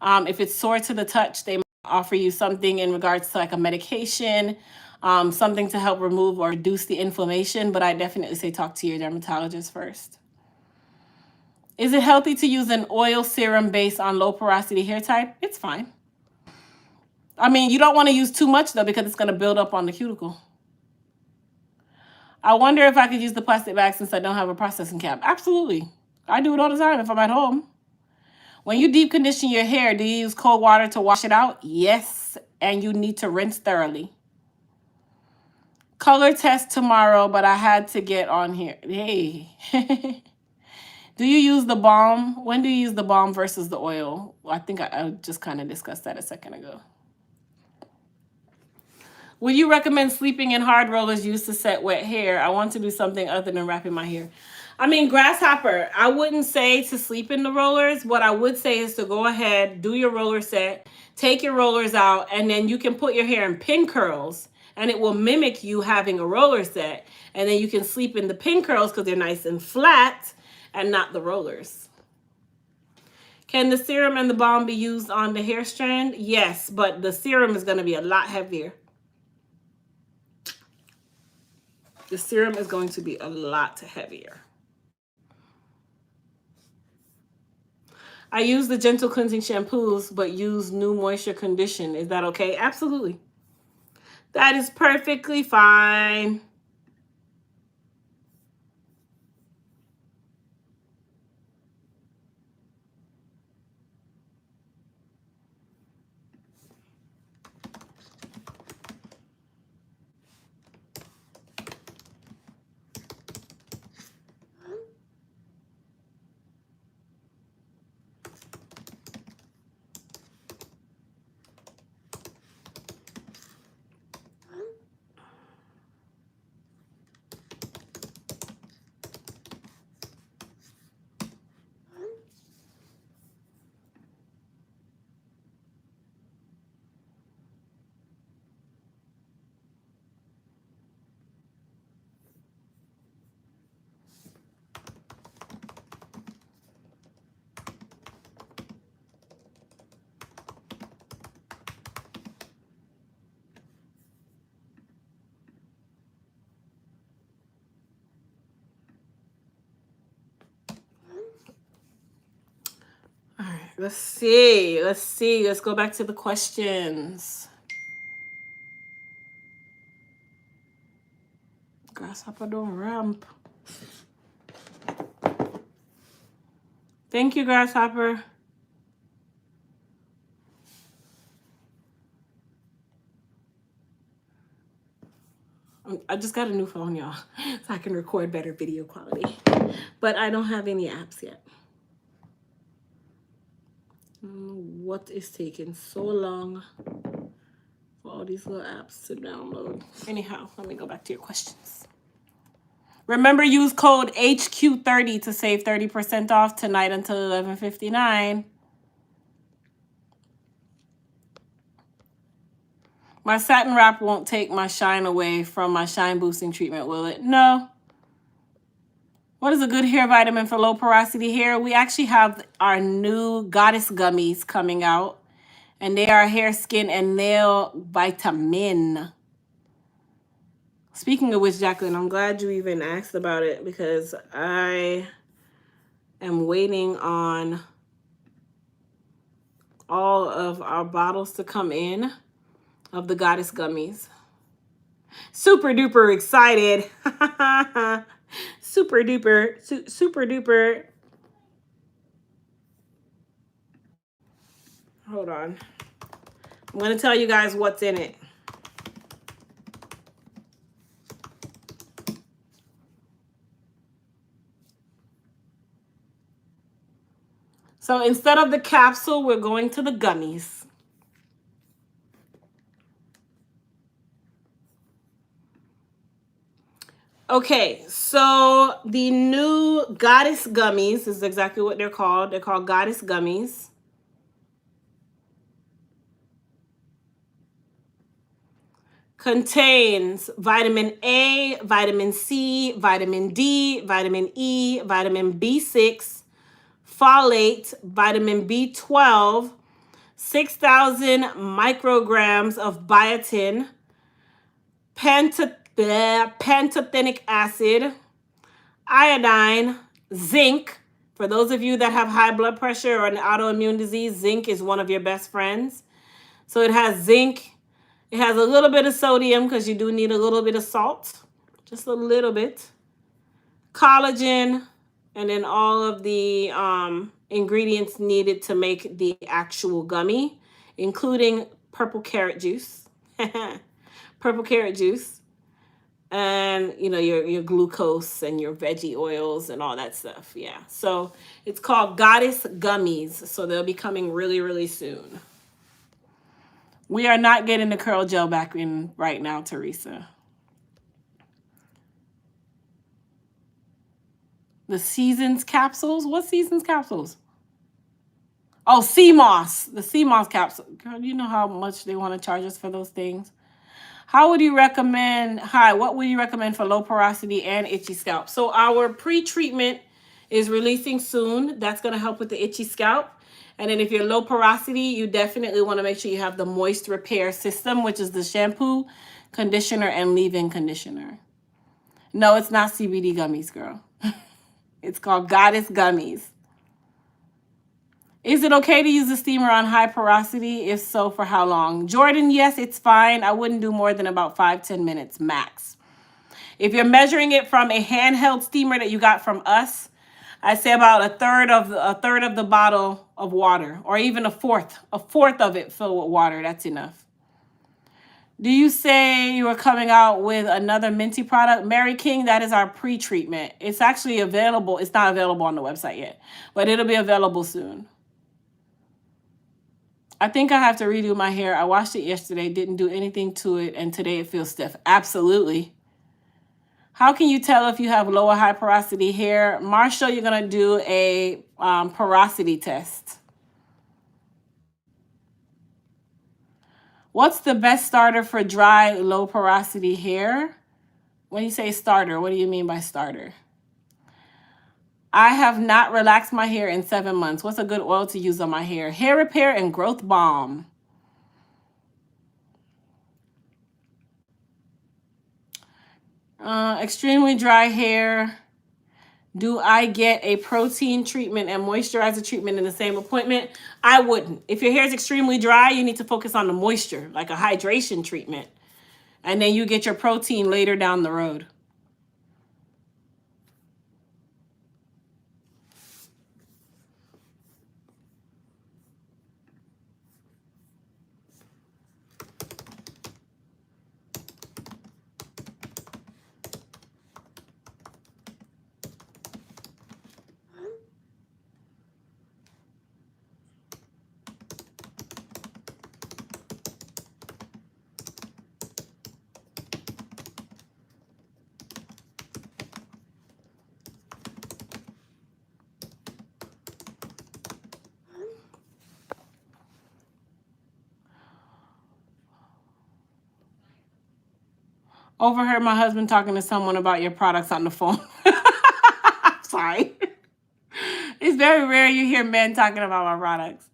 If it's sore to the touch, they might offer you something in regards to like a medication, something to help remove or reduce the inflammation. But I definitely say talk to your dermatologist first. Is it healthy to use an oil serum based on low porosity hair type? It's fine. I mean, you don't want to use too much though because it's going to build up on the cuticle. I wonder if I could use the plastic bag since I don't have a processing cap. Absolutely. I do it all the time if I'm at home. When you deep condition your hair, do you use cold water to wash it out? Yes, and you need to rinse thoroughly. Color test tomorrow, but I had to get on here. Hey. Do you use the balm? When do you use the balm versus the oil? Well, I think I just kind of discussed that a second ago. Would you recommend sleeping in hard rollers used to set wet hair? I want to do something other than wrapping my hair. I mean, grasshopper, I wouldn't say to sleep in the rollers. What I would say is to go ahead, do your roller set, take your rollers out, and then you can put your hair in pin curls, and it will mimic you having a roller set. And then you can sleep in the pin curls because they're nice and flat and not the rollers. Can the serum and the balm be used on the hair strand? Yes, but the serum is going to be a lot heavier. The serum is going to be a lot heavier. I use the gentle cleansing shampoos, but use new moisture condition. Is that okay? Absolutely. That is perfectly fine. All right, let's see. Let's go back to the questions. Grasshopper don't ramp. Thank you, Grasshopper. I just got a new phone, y'all, so I can record better video quality. But I don't have any apps yet. What is taking so long for all these little apps to download? Anyhow, let me go back to your questions. Remember, use code HQ30 to save 30% off tonight until 11:59. My satin wrap won't take my shine away from my shine boosting treatment, will it? No. What is a good hair vitamin for low porosity hair? We actually have our new Goddess Gummies coming out, and they are hair, skin, and nail vitamin. Speaking of which, Jacqueline, I'm glad you even asked about it because I am waiting on all of our bottles to come in of the Goddess Gummies. Super duper excited. Super duper. Hold on. I'm going to tell you guys what's in it. So instead of the capsule, we're going to the gummies. Okay, so the new Goddess Gummies is exactly what they're called. They're called Goddess Gummies. Contains vitamin A, vitamin C, vitamin D, vitamin E, vitamin B6, folate, vitamin B12, 6,000 micrograms of biotin, pantothenic acid, iodine, zinc. For those of you that have high blood pressure or an autoimmune disease, zinc is one of your best friends. So it has zinc. It has a little bit of sodium because you do need a little bit of salt, just a little bit. Collagen, and then all of the ingredients needed to make the actual gummy, including purple carrot juice, purple carrot juice, and you know your glucose and your veggie oils and all that stuff. Yeah, so it's called Goddess Gummies. So they'll be coming really, really soon. We are not getting the curl gel back in right now, Teresa. The Seasons capsules? What Seasons capsules? Oh, sea moss. The sea moss capsule. Girl, you know how much they want to charge us for those things? How would you recommend, what would you recommend for low porosity and itchy scalp? So our pre-treatment is releasing soon. That's going to help with the itchy scalp. And then if you're low porosity, you definitely want to make sure you have the moist repair system, which is the shampoo, conditioner, and leave-in conditioner. No, it's not CBD gummies, girl. It's called Goddess Gummies. Is it okay to use a steamer on high porosity? If so, for how long? Jordan, yes, it's fine. I wouldn't do more than about 5-10 minutes max. If you're measuring it from a handheld steamer that you got from us, I'd say about a third of the bottle of water, or even a fourth of it filled with water. That's enough. Do you say you are coming out with another minty product? Mary King, that is our pre-treatment. It's actually available. It's not available on the website yet, but it'll be available soon. I think I have to redo my hair. I washed it yesterday, didn't do anything to it, and today it feels stiff. Absolutely. How can you tell if you have low or high porosity hair? Marshall, you're going to do a porosity test. What's the best starter for dry, low porosity hair? When you say starter, what do you mean by starter? I have not relaxed my hair in 7 months. What's a good oil to use on my hair? Hair Repair and Growth Balm. Extremely dry hair. Do I get a protein treatment and moisturizer treatment in the same appointment? I wouldn't. If your hair is extremely dry, you need to focus on the moisture, like a hydration treatment. And then you get your protein later down the road. Overheard my husband talking to someone about your products on the phone. Sorry. It's very rare you hear men talking about my products.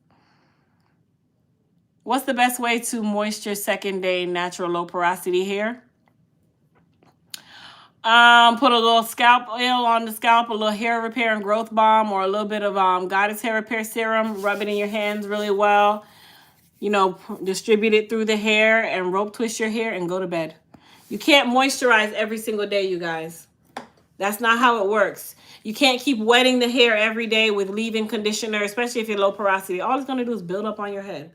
What's the best way to moisture second day natural low porosity hair? Put a little scalp oil on the scalp, a little hair repair and growth balm, or a little bit of Goddess hair repair serum. Rub it in your hands really well. You know, distribute it through the hair and rope twist your hair and go to bed. You can't moisturize every single day, you guys. That's not how it works. You can't keep wetting the hair every day with leave-in conditioner, especially if you're low porosity. All it's going to do is build up on your head.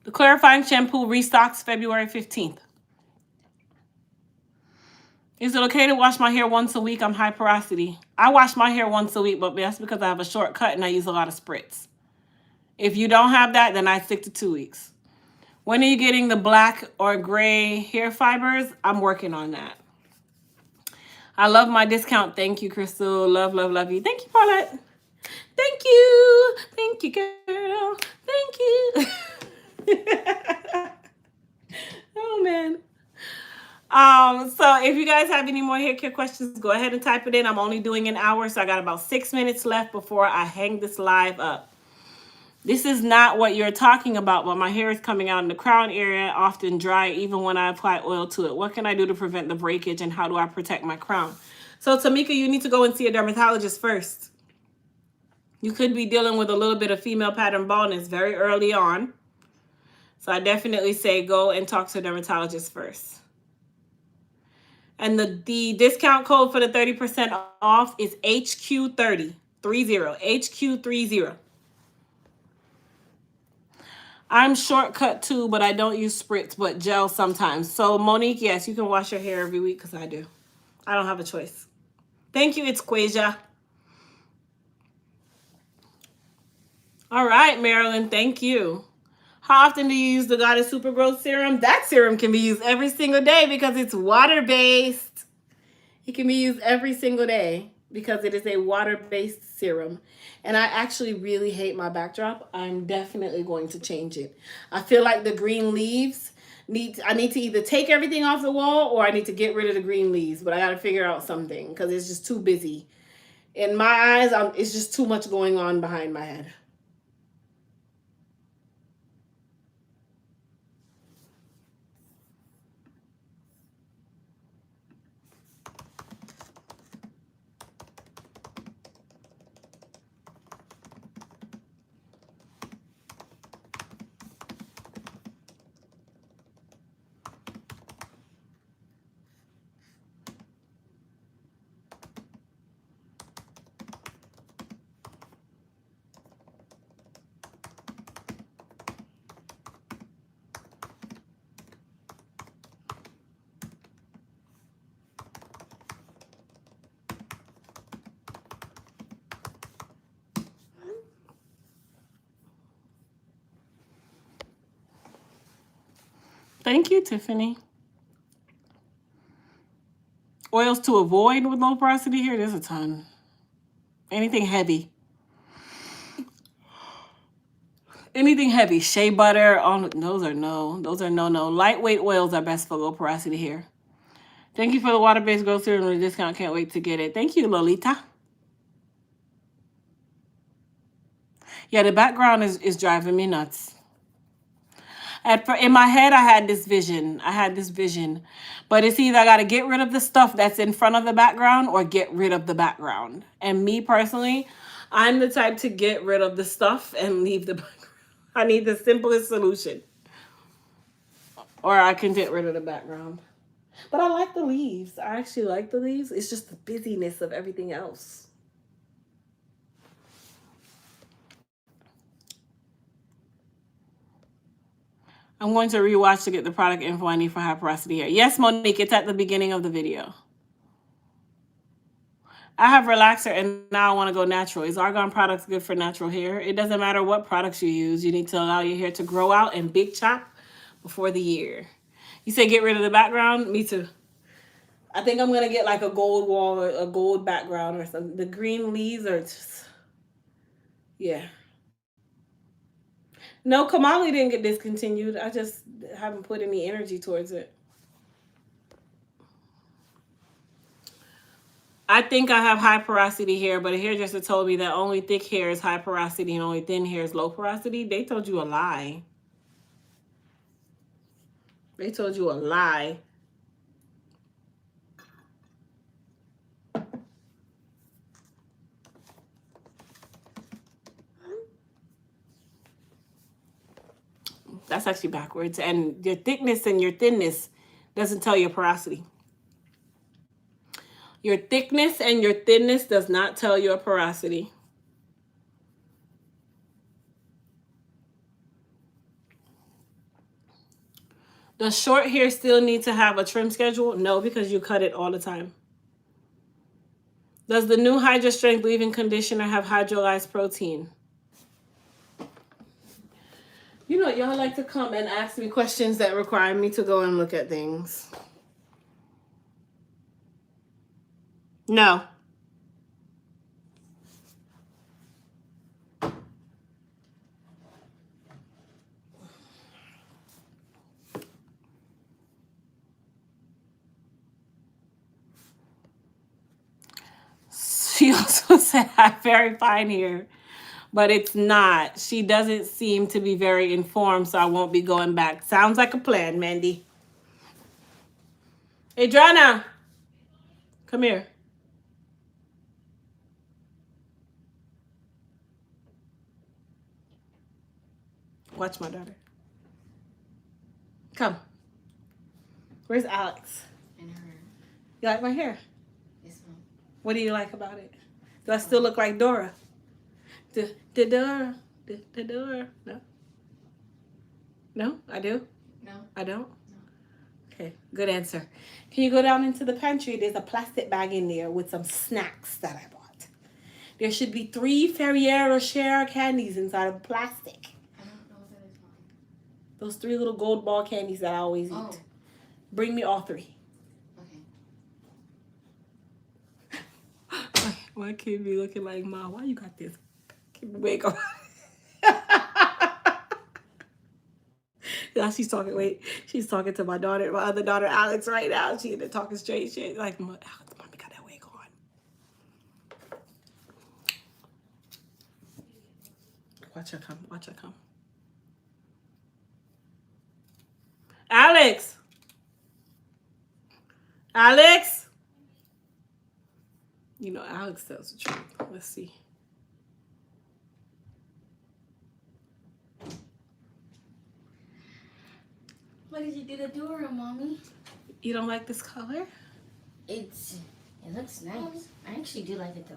The clarifying shampoo restocks February 15th. Is it okay to wash my hair once a week? I'm high porosity. I wash my hair once a week, but that's because I have a short cut and I use a lot of spritz. If you don't have that, then I stick to 2 weeks. When are you getting the black or gray hair fibers? I'm working on that. I love my discount. Thank you, Crystal. Love, love, love you. Thank you, Paulette. Thank you. Thank you, girl. Thank you. Oh, man. So if you guys have any more hair care questions, go ahead and type it in. I'm only doing an hour, so I got about 6 minutes left before I hang this live up. This is not what you're talking about, but my hair is coming out in the crown area, often dry, even when I apply oil to it. What can I do to prevent the breakage, and how do I protect my crown? So, Tamika, you need to go and see a dermatologist first. You could be dealing with a little bit of female pattern baldness very early on. So I definitely say go and talk to a dermatologist first. And the discount code for the 30% off is HQ30. HQ30. I'm shortcut too, but I don't use spritz, but gel sometimes. So Monique, yes, you can wash your hair every week because I do. I don't have a choice. Thank you, it's Quasia. All right, Marilyn, thank you. How often do you use the Goddess Super Growth Serum? That serum can be used every single day because it's water-based. It can be used every single day because it is a water-based serum. And I actually really hate my backdrop. I'm definitely going to change it. I feel like the green leaves, I need to either take everything off the wall or I need to get rid of the green leaves. But I got to figure out something because it's just too busy. In my eyes, it's just too much going on behind my head. Thank you, Tiffany. Oils to avoid with low porosity hair, there's a ton. Anything heavy. Anything heavy. Shea butter, those are no. Those are no. Lightweight oils are best for low porosity hair. Thank you for the water-based growth serum and the discount. Can't wait to get it. Thank you, Lolita. Yeah, the background is driving me nuts. In my head, I had this vision. But it's either I got to get rid of the stuff that's in front of the background or get rid of the background. And me personally, I'm the type to get rid of the stuff and leave the background. I need the simplest solution. Or I can get rid of the background. But I like the leaves. I actually like the leaves. It's just the busyness of everything else. I'm going to rewatch to get the product info I need for high porosity hair. Yes, Monique, it's at the beginning of the video. I have relaxer and now I want to go natural. Is Argon products good for natural hair? It doesn't matter what products you use. You need to allow your hair to grow out and big chop before the year. You say get rid of the background? Me too. I think I'm going to get like a gold wall or a gold background or something. The green leaves are just, yeah. No, Kamali didn't get discontinued. I just haven't put any energy towards it. I think I have high porosity hair, but a hairdresser told me that only thick hair is high porosity and only thin hair is low porosity. They told you a lie. They told you a lie. That's actually backwards. And your thickness and your thinness doesn't tell your porosity. Your thickness and your thinness does not tell your porosity. Does short hair still need to have a trim schedule? No, because you cut it all the time. Does the new Hydra Strength leave-in conditioner have hydrolyzed protein? You know, y'all like to come and ask me questions that require me to go and look at things. No. She also said I have very fine hair, but it's not. She doesn't seem to be very informed, so I won't be going back. Sounds like a plan, Mandy. Adriana, come here. Watch my daughter. Come. Where's Alex? In her. You like my hair? Yes, ma'am. What do you like about it? Do I still look like Dora? Dora. Dora. No. No, I do? No. I don't? No. Okay, good answer. Can you go down into the pantry? There's a plastic bag in there with some snacks that I bought. There should be 3 Ferrier Rocher candies inside of plastic. I don't know what that is, Mom. Those 3 little gold ball candies that I always eat. Oh. Bring me all 3. Okay. Why can't be looking like Mom? Why you got this wig on? Now she's talking. Wait, she's talking to my daughter, my other daughter, Alex, right now. She in there talking straight shit. Like, Alex, Mommy got that wig on. Watch her come. Watch her come. Alex. Alex. You know, Alex tells the truth. Let's see. What did you do to Dora, Mommy? You don't like this color? It looks nice. I actually do like it though.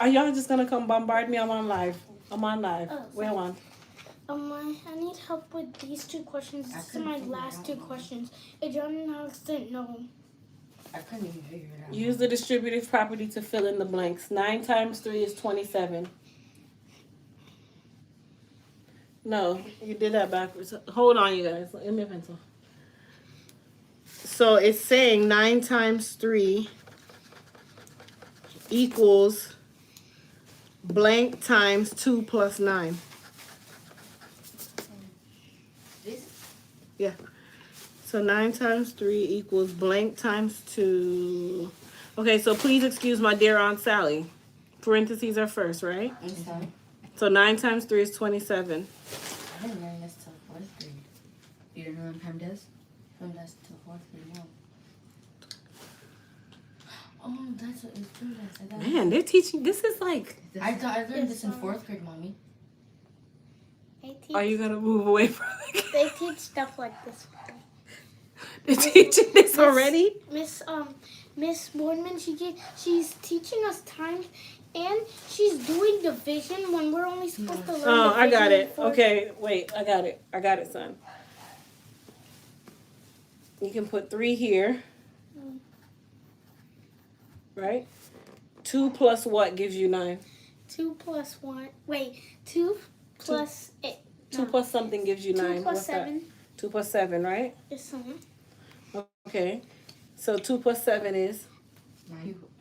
Are y'all just gonna come bombard me? I'm on live. I'm on live. Oh, Where am I need help with these 2 questions. These are my last 2 questions. Adriana and Alex didn't know. I couldn't even figure it out. Use the distributive property to fill in the blanks. 9 times 3 is 27. No, you did that backwards. Hold on, you guys. Give me a pencil. So it's saying 9 times 3 equals blank times 2 plus 9. This? Yeah. So 9 times 3 equals blank times 2. Okay, so please excuse my dear Aunt Sally. Parentheses are first, right? I'm sorry. So 9 times 3 is 27. I didn't learn this till 4th grade. You don't know what Pam does? Pam does till 4th grade now. Oh, that's what it's true. Man, they're teaching. This is like. I thought I learned this in 4th grade, Mommy. Are you gonna move away from it? They teach stuff like this. They're teaching this already. Miss Boardman, she's teaching us times, and she's doing division when we're only supposed to learn. Oh, I got it. For... Okay, wait, I got it. I got it, son. You can put 3 here. Right? 2 plus what gives you 9? 2 plus 1. Wait, 2 plus 8. 2 plus something gives you 9. 2 plus What's 7. That? 2 plus 7, right? Is 7. Okay. So 2 plus 7 is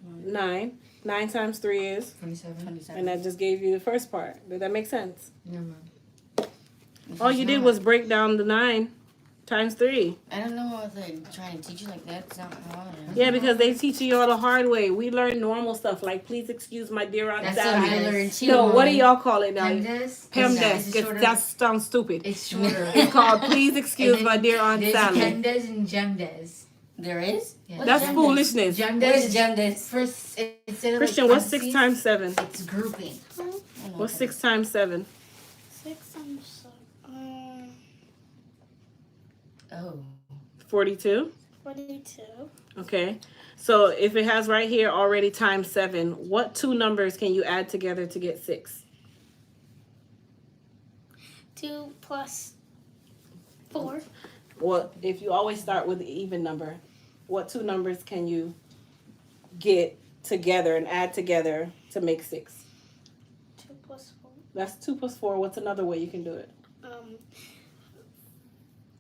9. 9 times 3 is 27. And that just gave you the first part. Did that make sense? No, Mom. All you did was break down the 9 times 3. I don't know what they're trying to teach you like that. It's not hard. Yeah, because they teach you all the hard way. We learn normal stuff like, please excuse my dear Aunt That's Sally. what I learned too. No, what do Mommy. y'all call it now? PEMDAS? PEMDAS. That sounds stupid. It's shorter. It's called please excuse my dear Aunt There's Sally. PEMDAS and GEMDAS. There is? Yeah. That's foolishness. What GEMDAS is GEMDAS? First, instead of Christian, like what's 6 times 7? It's grouping. What's 6 times 7? 6 times 7. Oh. 42. 42. Okay. So if it has right here already times 7, what 2 numbers can you add together to get 6? 2 plus 4. Well, if you always start with the even number, what 2 numbers can you get together and add together to make 6? 2 plus 4. That's 2 plus 4. What's another way you can do it?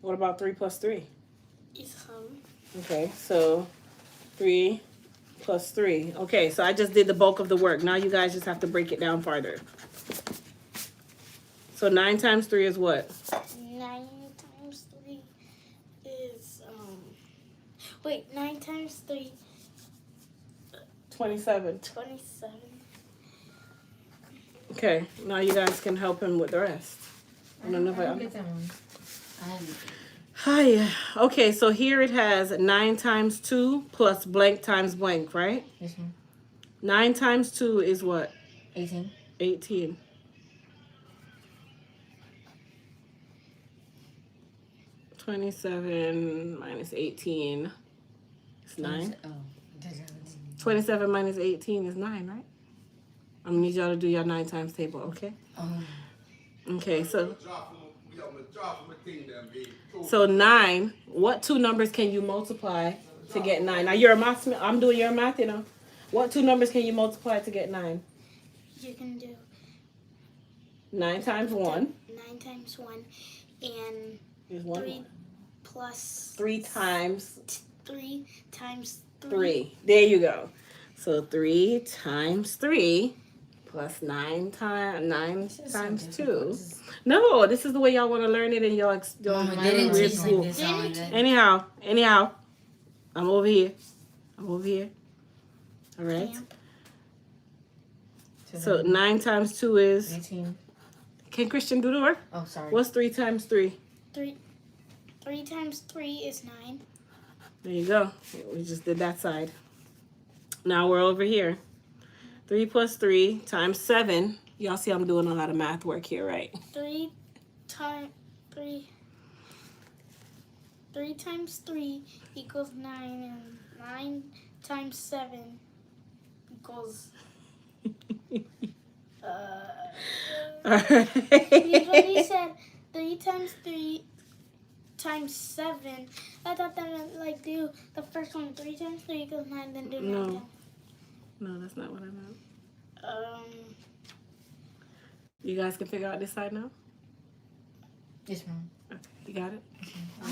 What about 3 plus 3? Is Okay, so 3 plus 3. Okay, so I just did the bulk of the work. Now you guys just have to break it down farther. So 9 times 3 is what? 9 times 3 is wait, 9 times 3 27. 27. Okay, now you guys can help him with the rest. I don't know if I don't get that one. I haven't. Hi. Okay, so here it has 9 times 2 plus blank times blank, right? This one. 9 times 2 is what? 18. 18. 27 minus 18 is 9. Oh. 27 minus 18 is 9, right? I'm gonna need y'all to do your 9 times table, okay? Okay, so 9, what 2 numbers can you multiply to get 9? Now you're a math, I'm doing your math, you know. What 2 numbers can you multiply to get 9? You can do 9 times 1 9 times 1 and is 1. 3 plus 3 times 3 times 3. There you go. So 3 times 3 plus 9 times 2. No, this is the way y'all want to learn it in your Mama, they didn't teach school. like this on it. Anyhow, I'm over here. All right. So 9 times 2 is. 18. Can Christian do the work? Oh, sorry. What's 3 times 3? 3 times 3 is 9. There you go. We just did that side. Now we're over here. 3 plus 3 times 7. Y'all see I'm doing a lot of math work here, right? 3 times 3 equals 9, and 9 times 7 equals you said 3 times 3 times 7. I thought that meant like do the first one 3 times 3 equals 9, then do 9 No. times. No, that's not what I meant. You guys can figure out this side now? Yes, Mom. Okay, you got it? I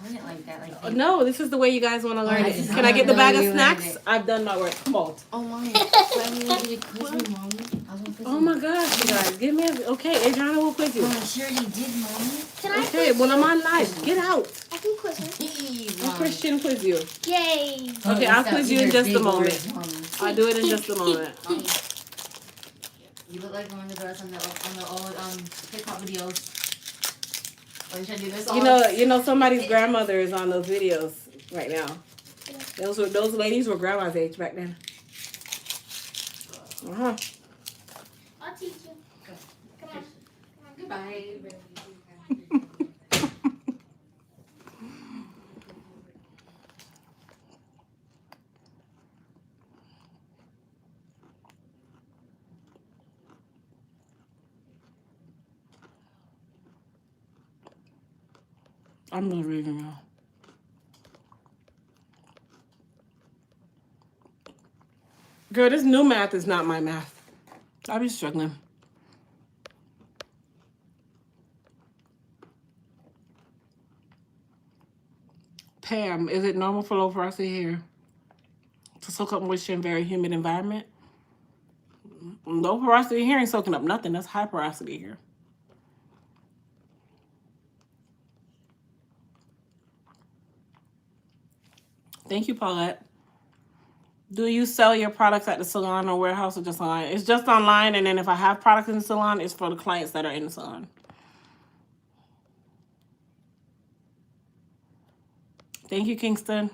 didn't like that. Like, No, this is the way you guys want to learn I it. just Can I get the don't bag know of you learned snacks? it. I've done my work. Come on. oh, Mommy. I need you to quiz me, Mommy. I was going to quiz Oh you. my gosh, you guys. Give me a... Okay, Adriana will quiz you. Mom, she already did, Mommy. Can I Okay, quiz well, you? I'm on live. Get out. I can quiz her. I'll Christian quiz you. Yay! Okay, I'll quiz you in just a moment. Mommy. I'll do it in just a moment. Mommy. You look like one of the girls on the old hip hop videos. Or should I do this? You know, somebody's grandmother is on those videos right now. Those ladies were grandma's age back then. I'll teach you. Come on. Goodbye. I'm not reading now. Girl, this new math is not my math. I be struggling. Pam, is it normal for low porosity hair to soak up moisture in very humid environment? Low porosity hair ain't soaking up nothing. That's high porosity hair. Thank you, Paulette. Do you sell your products at the salon or warehouse or just online? It's just online, and then if I have products in the salon, it's for the clients that are in the salon. Thank you, Kingston.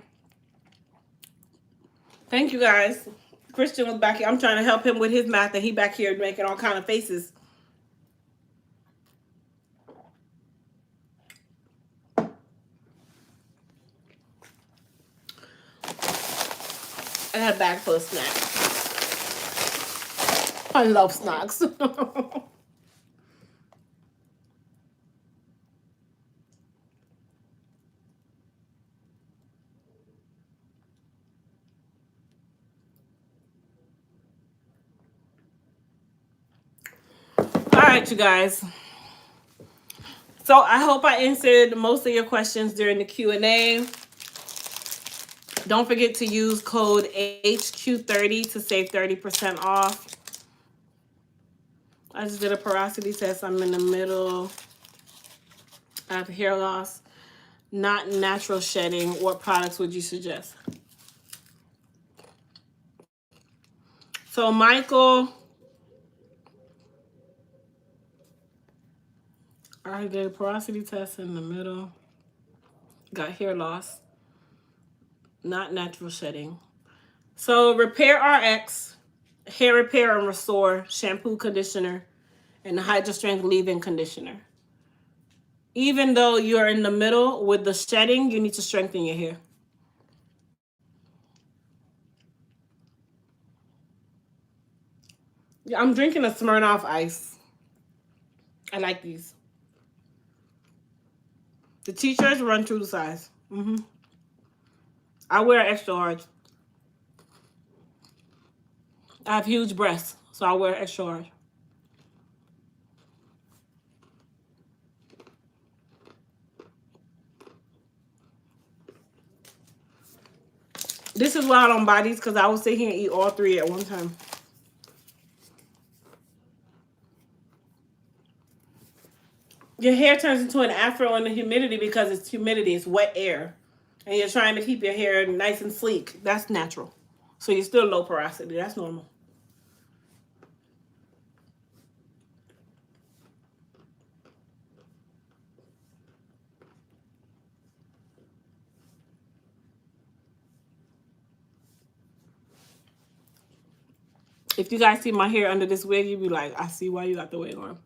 Thank you, guys. Christian was back here. I'm trying to help him with his math, and he back here making all kind of faces. I had a bag full of snacks. I love snacks. right, you guys. So I hope I answered most of your questions during the Q&A. Don't forget to use code HQ30 to save 30% off. I just did a porosity test. I'm in the middle. I have hair loss, not natural shedding. What products would you suggest? So Michael, I did a porosity test in the middle. Got hair loss, not natural shedding. So Repair RX, Hair Repair and Restore, shampoo, conditioner, and the Hydra Strength leave-in conditioner. Even though you're in the middle with the shedding, you need to strengthen your hair. Yeah, I'm drinking a Smirnoff Ice. I like these. The t-shirts run through the size. I wear extra large. I have huge breasts, so I wear extra large. This is why I don't buy these, because I will sit here and eat all three at one time. Your hair turns into an afro in the humidity because it's humidity. It's wet air. And you're trying to keep your hair nice and sleek. That's natural. So you're still low porosity. That's normal. If you guys see my hair under this wig, you'd be like, I see why you got the wig on.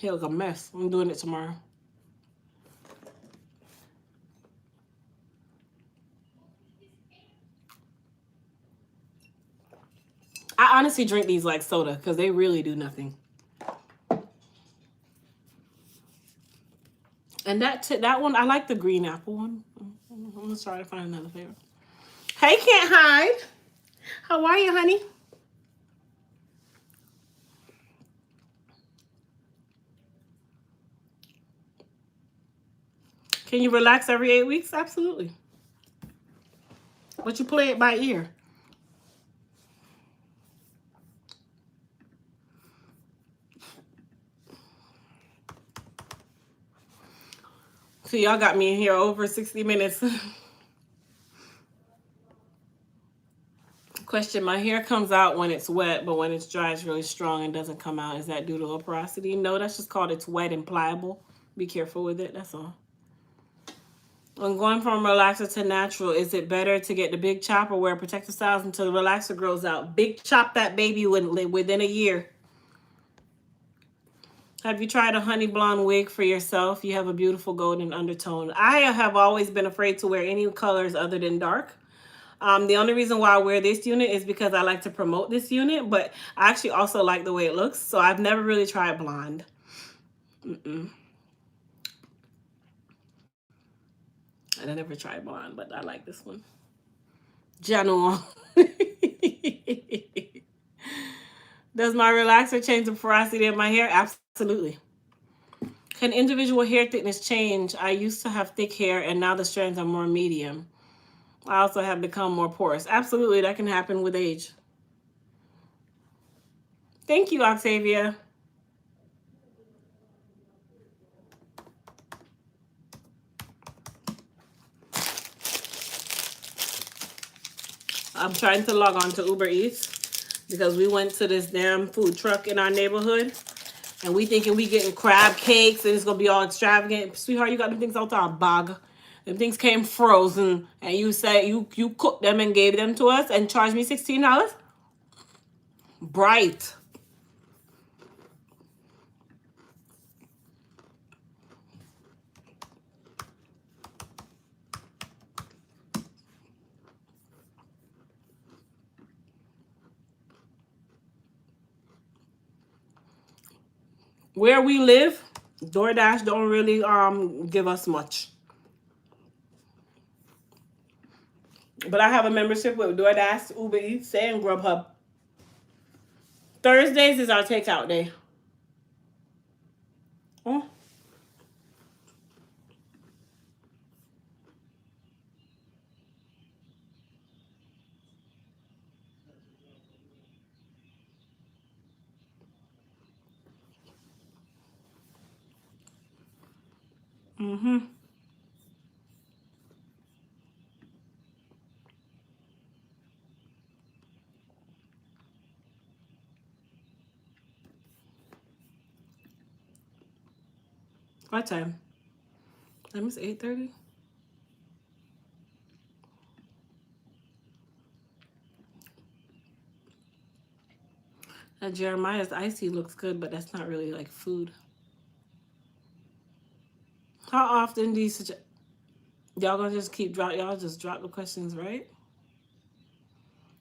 Hair looks a mess. I'm doing it tomorrow. I honestly drink these like soda because they really do nothing. And that one, I like the green apple one. I'm going to try to find another flavor. Hey, Can't Hide. How are you, honey? Can you relax every 8 weeks? Absolutely. But you play it by ear. So y'all got me in here over 60 minutes. Question, my hair comes out when it's wet, but when it's dry, it's really strong and doesn't come out. Is that due to low porosity? No, that's just called it's wet and pliable. Be careful with it, that's all. When going from relaxer to natural, is it better to get the big chop or wear protective styles until the relaxer grows out? Big chop that baby within a year. Have you tried a honey blonde wig for yourself? You have a beautiful golden undertone. I have always been afraid to wear any colors other than dark. The only reason why I wear this unit is because I like to promote this unit, but I actually also like the way it looks. So I've never really tried blonde. I never tried blonde, but I like this one. General. Does my relaxer change the porosity of my hair? Absolutely. Can individual hair thickness change? I used to have thick hair and now the strands are more medium. I also have become more porous. Absolutely, that can happen with age. Thank you, Octavia. I'm trying to log on to Uber Eats because we went to this damn food truck in our neighborhood and we thinking we getting crab cakes and it's gonna be all extravagant. Sweetheart, you got them things out our bag. Them things came frozen and you said you cooked them and gave them to us and charged me $16? Bright. Where we live, DoorDash don't really give us much. But I have a membership with DoorDash, Uber Eats, and Grubhub. Thursdays is our takeout day. Mm-hmm. What time? Time is 8:30. Jeremiah's icy looks good, but that's not really like food. How often do you suggest? Y'all gonna just keep y'all just drop the questions, right?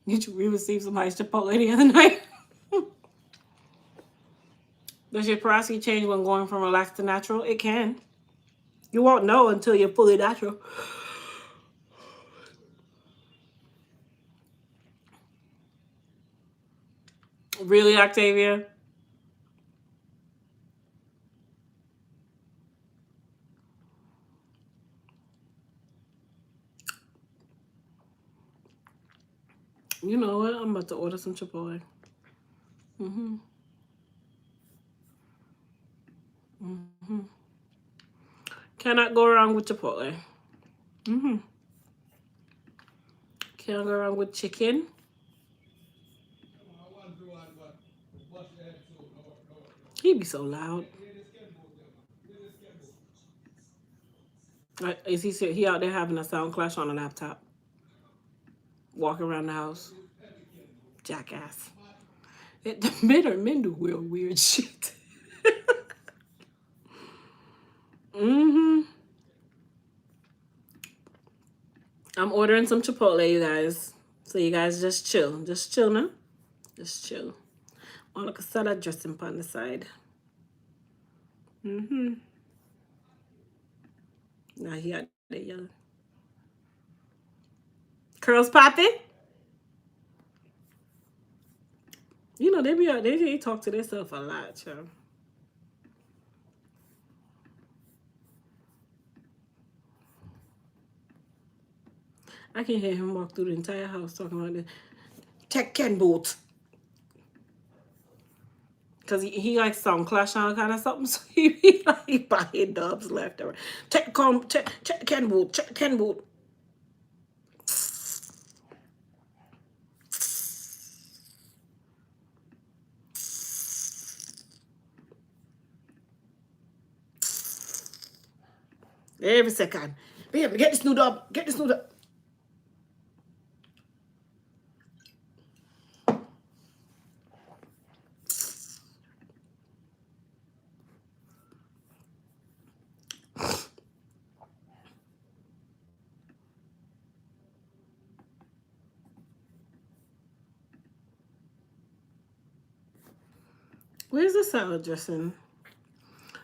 We received somebody's Chipotle the other night. Does your porosity change when going from relaxed to natural? It can. You won't know until you're fully natural. Really, Octavia? You know what? I'm about to order some Chipotle. Mm-hmm. Mm-hmm. Cannot go wrong with Chipotle. Mm-hmm. Can't go wrong with chicken. He be so loud. Is he out there having a sound clash on a laptop? Walking around the house. Jackass. The men do weird shit. Mm-hmm. I'm ordering some Chipotle, you guys. So you guys just chill. Just chill now. Just chill. On like a salad dressing on the side. Mm-hmm. Now he got the yellow. Curls popping? You know, they talk to themselves a lot, child. I can hear him walk through the entire house talking about the tech can boot. Because he likes some clash on kind of something, so he be like buying dubs left or right. Tech can boot, check can boot. Every second. Baby, get this new dub. Get this new dub. Where's the salad dressing?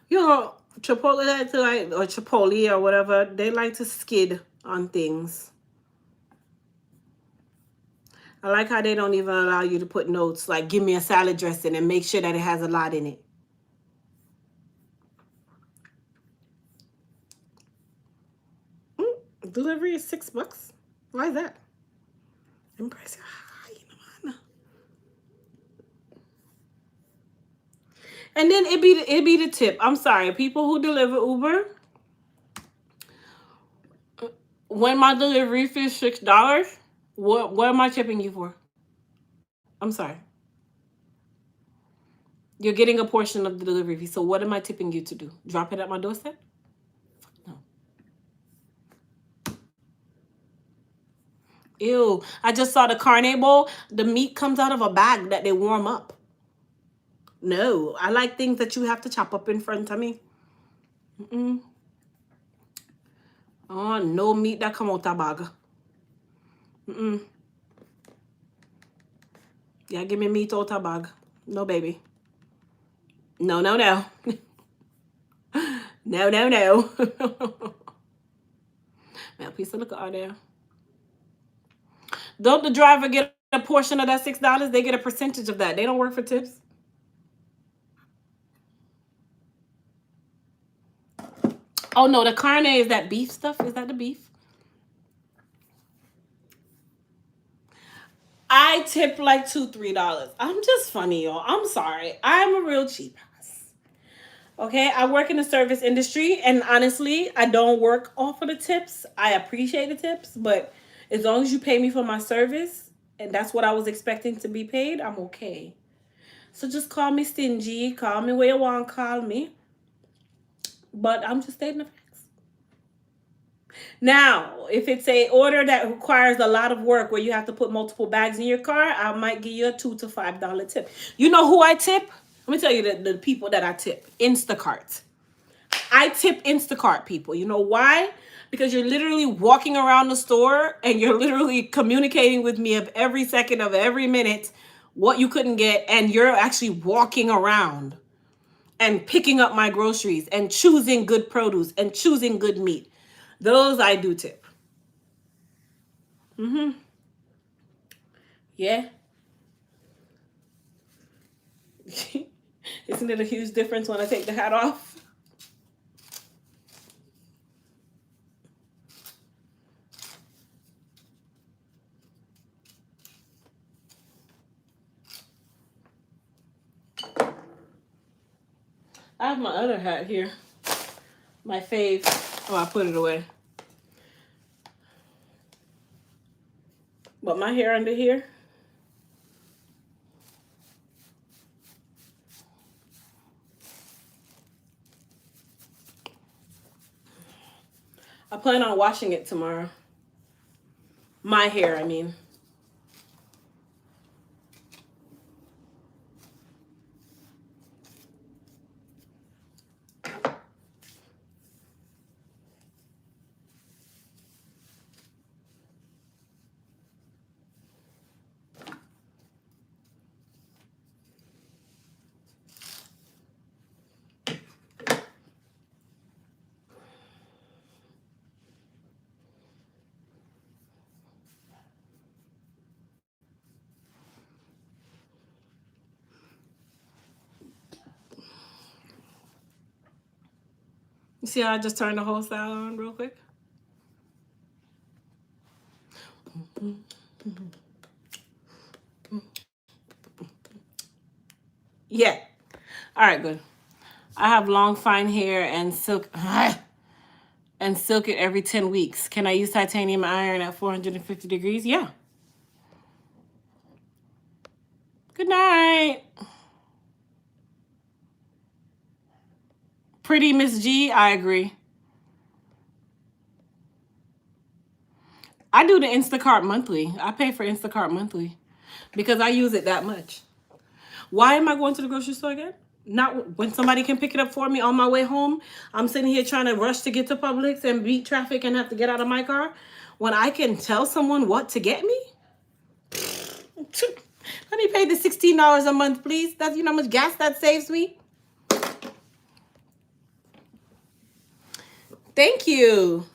You know, Chipotle like to like, or Chipotle or whatever, they like to skid on things. I like how they don't even allow you to put notes like, give me a salad dressing and make sure that it has a lot in it. Delivery is $6. Why is that? Impressive. And then it be the tip. I'm sorry, people who deliver Uber. When my delivery fee is $6, what am I tipping you for? I'm sorry. You're getting a portion of the delivery fee. So what am I tipping you to do? Drop it at my doorstep? No. Ew. I just saw the carne bowl. The meat comes out of a bag that they warm up. No. I like things that you have to chop up in front of me. Mm-mm. Oh, no meat that come out of a bag. Mm-mm. Yeah, give me meat out of a bag. No, baby. No, no, no. No, no, no. Man, please look out there. Don't the driver get a portion of that $6? They get a percentage of that. They don't work for tips. Oh no, the carne is that beef stuff. Is that the beef? I tip like $2-3. I'm just funny, y'all. I'm sorry. I'm a real cheap ass. Okay, I work in the service industry, and honestly, I don't work off of the tips. I appreciate the tips, but as long as you pay me for my service, and that's what I was expecting to be paid, I'm okay. So just call me stingy, call me where you want, call me. But I'm just stating the facts. Now, if it's a order that requires a lot of work where you have to put multiple bags in your car, I might give you a $2 to $5 tip. You know who I tip? Let me tell you the people that I tip. Instacart. I tip Instacart people. You know why? Because you're literally walking around the store and you're literally communicating with me of every second of every minute what you couldn't get, and you're actually walking around and picking up my groceries and choosing good produce and choosing good meat. Those I do tip. Yeah. Isn't it a huge difference when I take the hat off? I have my other hat here. My fave. Oh, I put it away. But my hair under here. I plan on washing it tomorrow. My hair, I mean. You see how I just turned the whole style on real quick? Yeah. All right, good. I have long, fine hair and silk and silk it every 10 weeks. Can I use titanium iron at 450 degrees? Yeah. Good night. Pretty Miss G, I agree. I do the Instacart monthly. I pay for Instacart monthly because I use it that much. Why am I going to the grocery store again? Not when somebody can pick it up for me on my way home. I'm sitting here trying to rush to get to Publix and beat traffic and have to get out of my car. When I can tell someone what to get me? Let me pay the $16 a month, please. That's, you know how much gas that saves me? Thank you.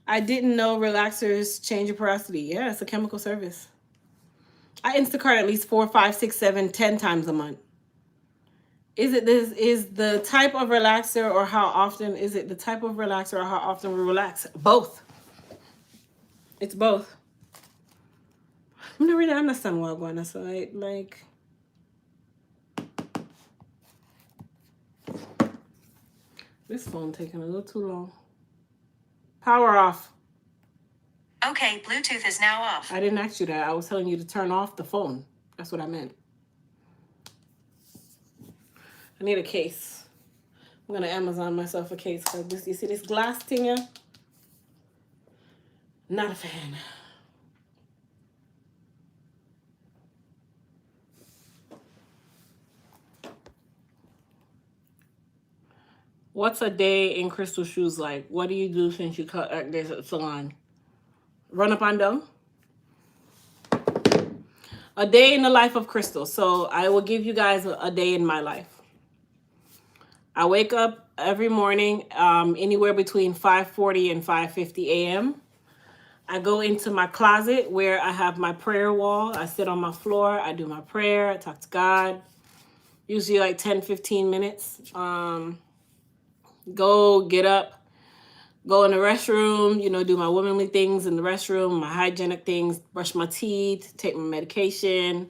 I didn't know relaxers change your porosity. Yeah, it's a chemical service. I Instacart at least 4, 5, 6, 7, 10 times a month. Is the type of relaxer or how often? Is it the type of relaxer or how often we relax? Both. It's both. I'm not really understand what I'm going to say. Like, this phone taking a little too long. Power off. Okay, Bluetooth is now off. I didn't ask you that. I was telling you to turn off the phone. That's what I meant. I need a case. I'm gonna Amazon myself a case because this, you see this glass thing here? Not a fan. What's a day in Crystal shoes like? What do you do since you cut like this at Salon? Run up and down? A day in the life of Crystal. So I will give you guys a day in my life. I wake up every morning anywhere between 5:40 and 5:50 a.m. I go into my closet where I have my prayer wall. I sit on my floor. I do my prayer. I talk to God. Usually like 10, 15 minutes. Go get up. Go in the restroom. You know, do my womanly things in the restroom. My hygienic things. Brush my teeth. Take my medication.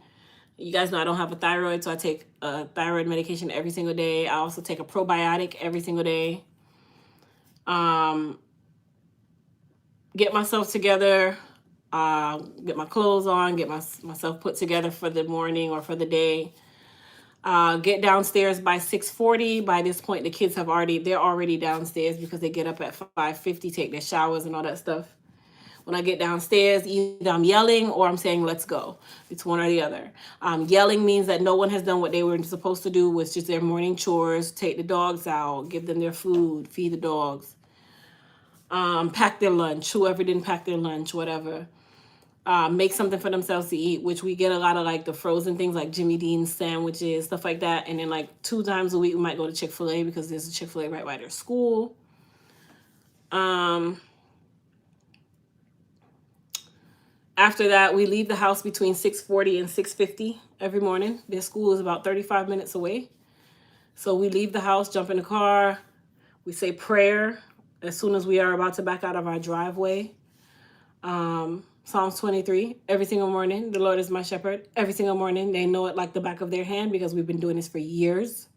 You guys know I don't have a thyroid, so I take a thyroid medication every single day. I also take a probiotic every single day. Get myself together, get my clothes on, get myself put together for the morning or for the day. Get downstairs by 6:40. By this point, the kids they're already downstairs because they get up at 5:50, take their showers and all that stuff. When I get downstairs, either I'm yelling or I'm saying, let's go. It's one or the other. Yelling means that no one has done what they were supposed to do, which is their morning chores, take the dogs out, give them their food, feed the dogs, pack their lunch, whoever didn't pack their lunch, whatever. Make something for themselves to eat, which we get a lot of like the frozen things like Jimmy Dean's sandwiches, stuff like that. And then like 2 times a week, we might go to Chick-fil-A because there's a Chick-fil-A right by their school. After that, we leave the house between 6:40 and 6:50 every morning. Their school is about 35 minutes away. So we leave the house, jump in the car. We say prayer as soon as we are about to back out of our driveway. Psalms 23, every single morning. The Lord is my shepherd. Every single morning. They know it like the back of their hand because we've been doing this for years.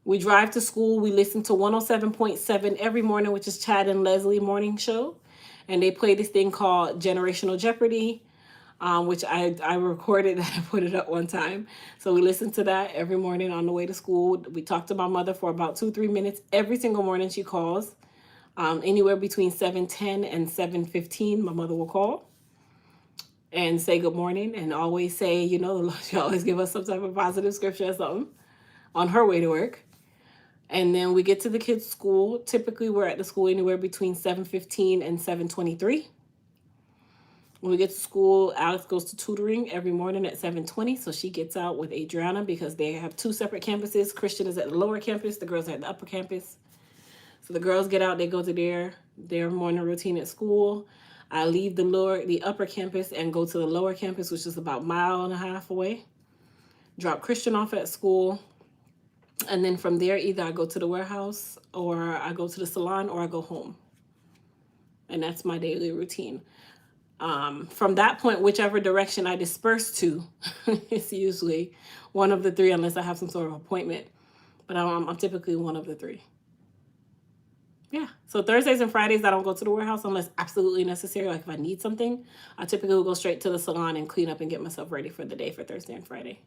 We drive to school. We listen to 107.7 every morning, which is Chad and Leslie morning show. And they play this thing called Generational Jeopardy, which I recorded that. I put it up one time. So we listen to that every morning on the way to school. We talk to my mother for about 2-3 minutes. Every single morning she calls. Anywhere between 7:10 and 7:15, my mother will call and say good morning and always say, you know, she always give us some type of positive scripture or something on her way to work. And then we get to the kids' school. Typically, we're at the school anywhere between 7:15 and 7:23. When we get to school, Alex goes to tutoring every morning at 7:20. So she gets out with Adriana because they have 2 separate campuses. Christian is at the lower campus. The girls are at the upper campus. So the girls get out. They go to their morning routine at school. I leave the upper campus and go to the lower campus, which is about 1.5 miles away. Drop Christian off at school. And then from there, either I go to the warehouse or I go to the salon or I go home. And that's my daily routine. From that point, whichever direction I disperse to, it's usually one of the 3 unless I have some sort of appointment. But I'm typically one of the 3. Yeah. So Thursdays and Fridays, I don't go to the warehouse unless absolutely necessary. Like if I need something, I typically will go straight to the salon and clean up and get myself ready for the day for Thursday and Friday.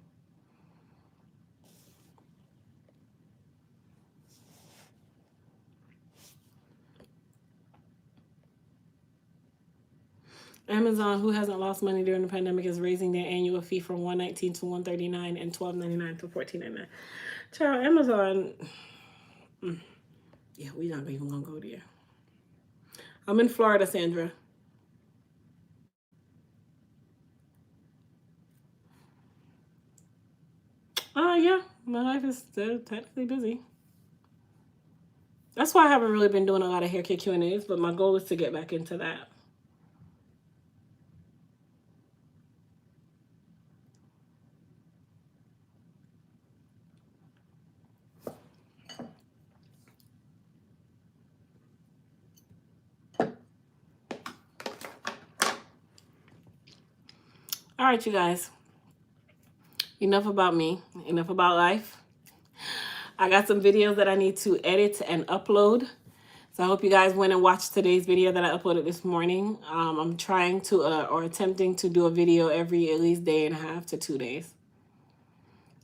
Amazon, who hasn't lost money during the pandemic, is raising their annual fee from $119 to $139 and $12.99 to $14.99. Child, Amazon, yeah, we're not even gonna go there. I'm in Florida, Sandra. Yeah, my life is still technically busy. That's why I haven't really been doing a lot of hair care Q&As, but my goal is to get back into that. All right, you guys. Enough about me. Enough about life. I got some videos that I need to edit and upload. So I hope you guys went and watched today's video that I uploaded this morning. I'm trying to, or attempting to do a video every at least 1.5 to 2 days.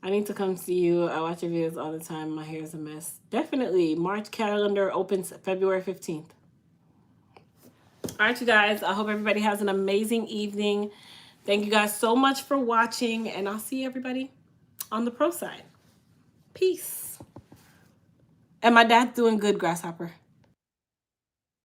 I need to come see you. I watch your videos all the time. My hair is a mess. Definitely. March calendar opens February 15th. All right, you guys. I hope everybody has an amazing evening. Thank you guys so much for watching, and I'll see everybody on the pro side. Peace. And my dad's doing good, Grasshopper.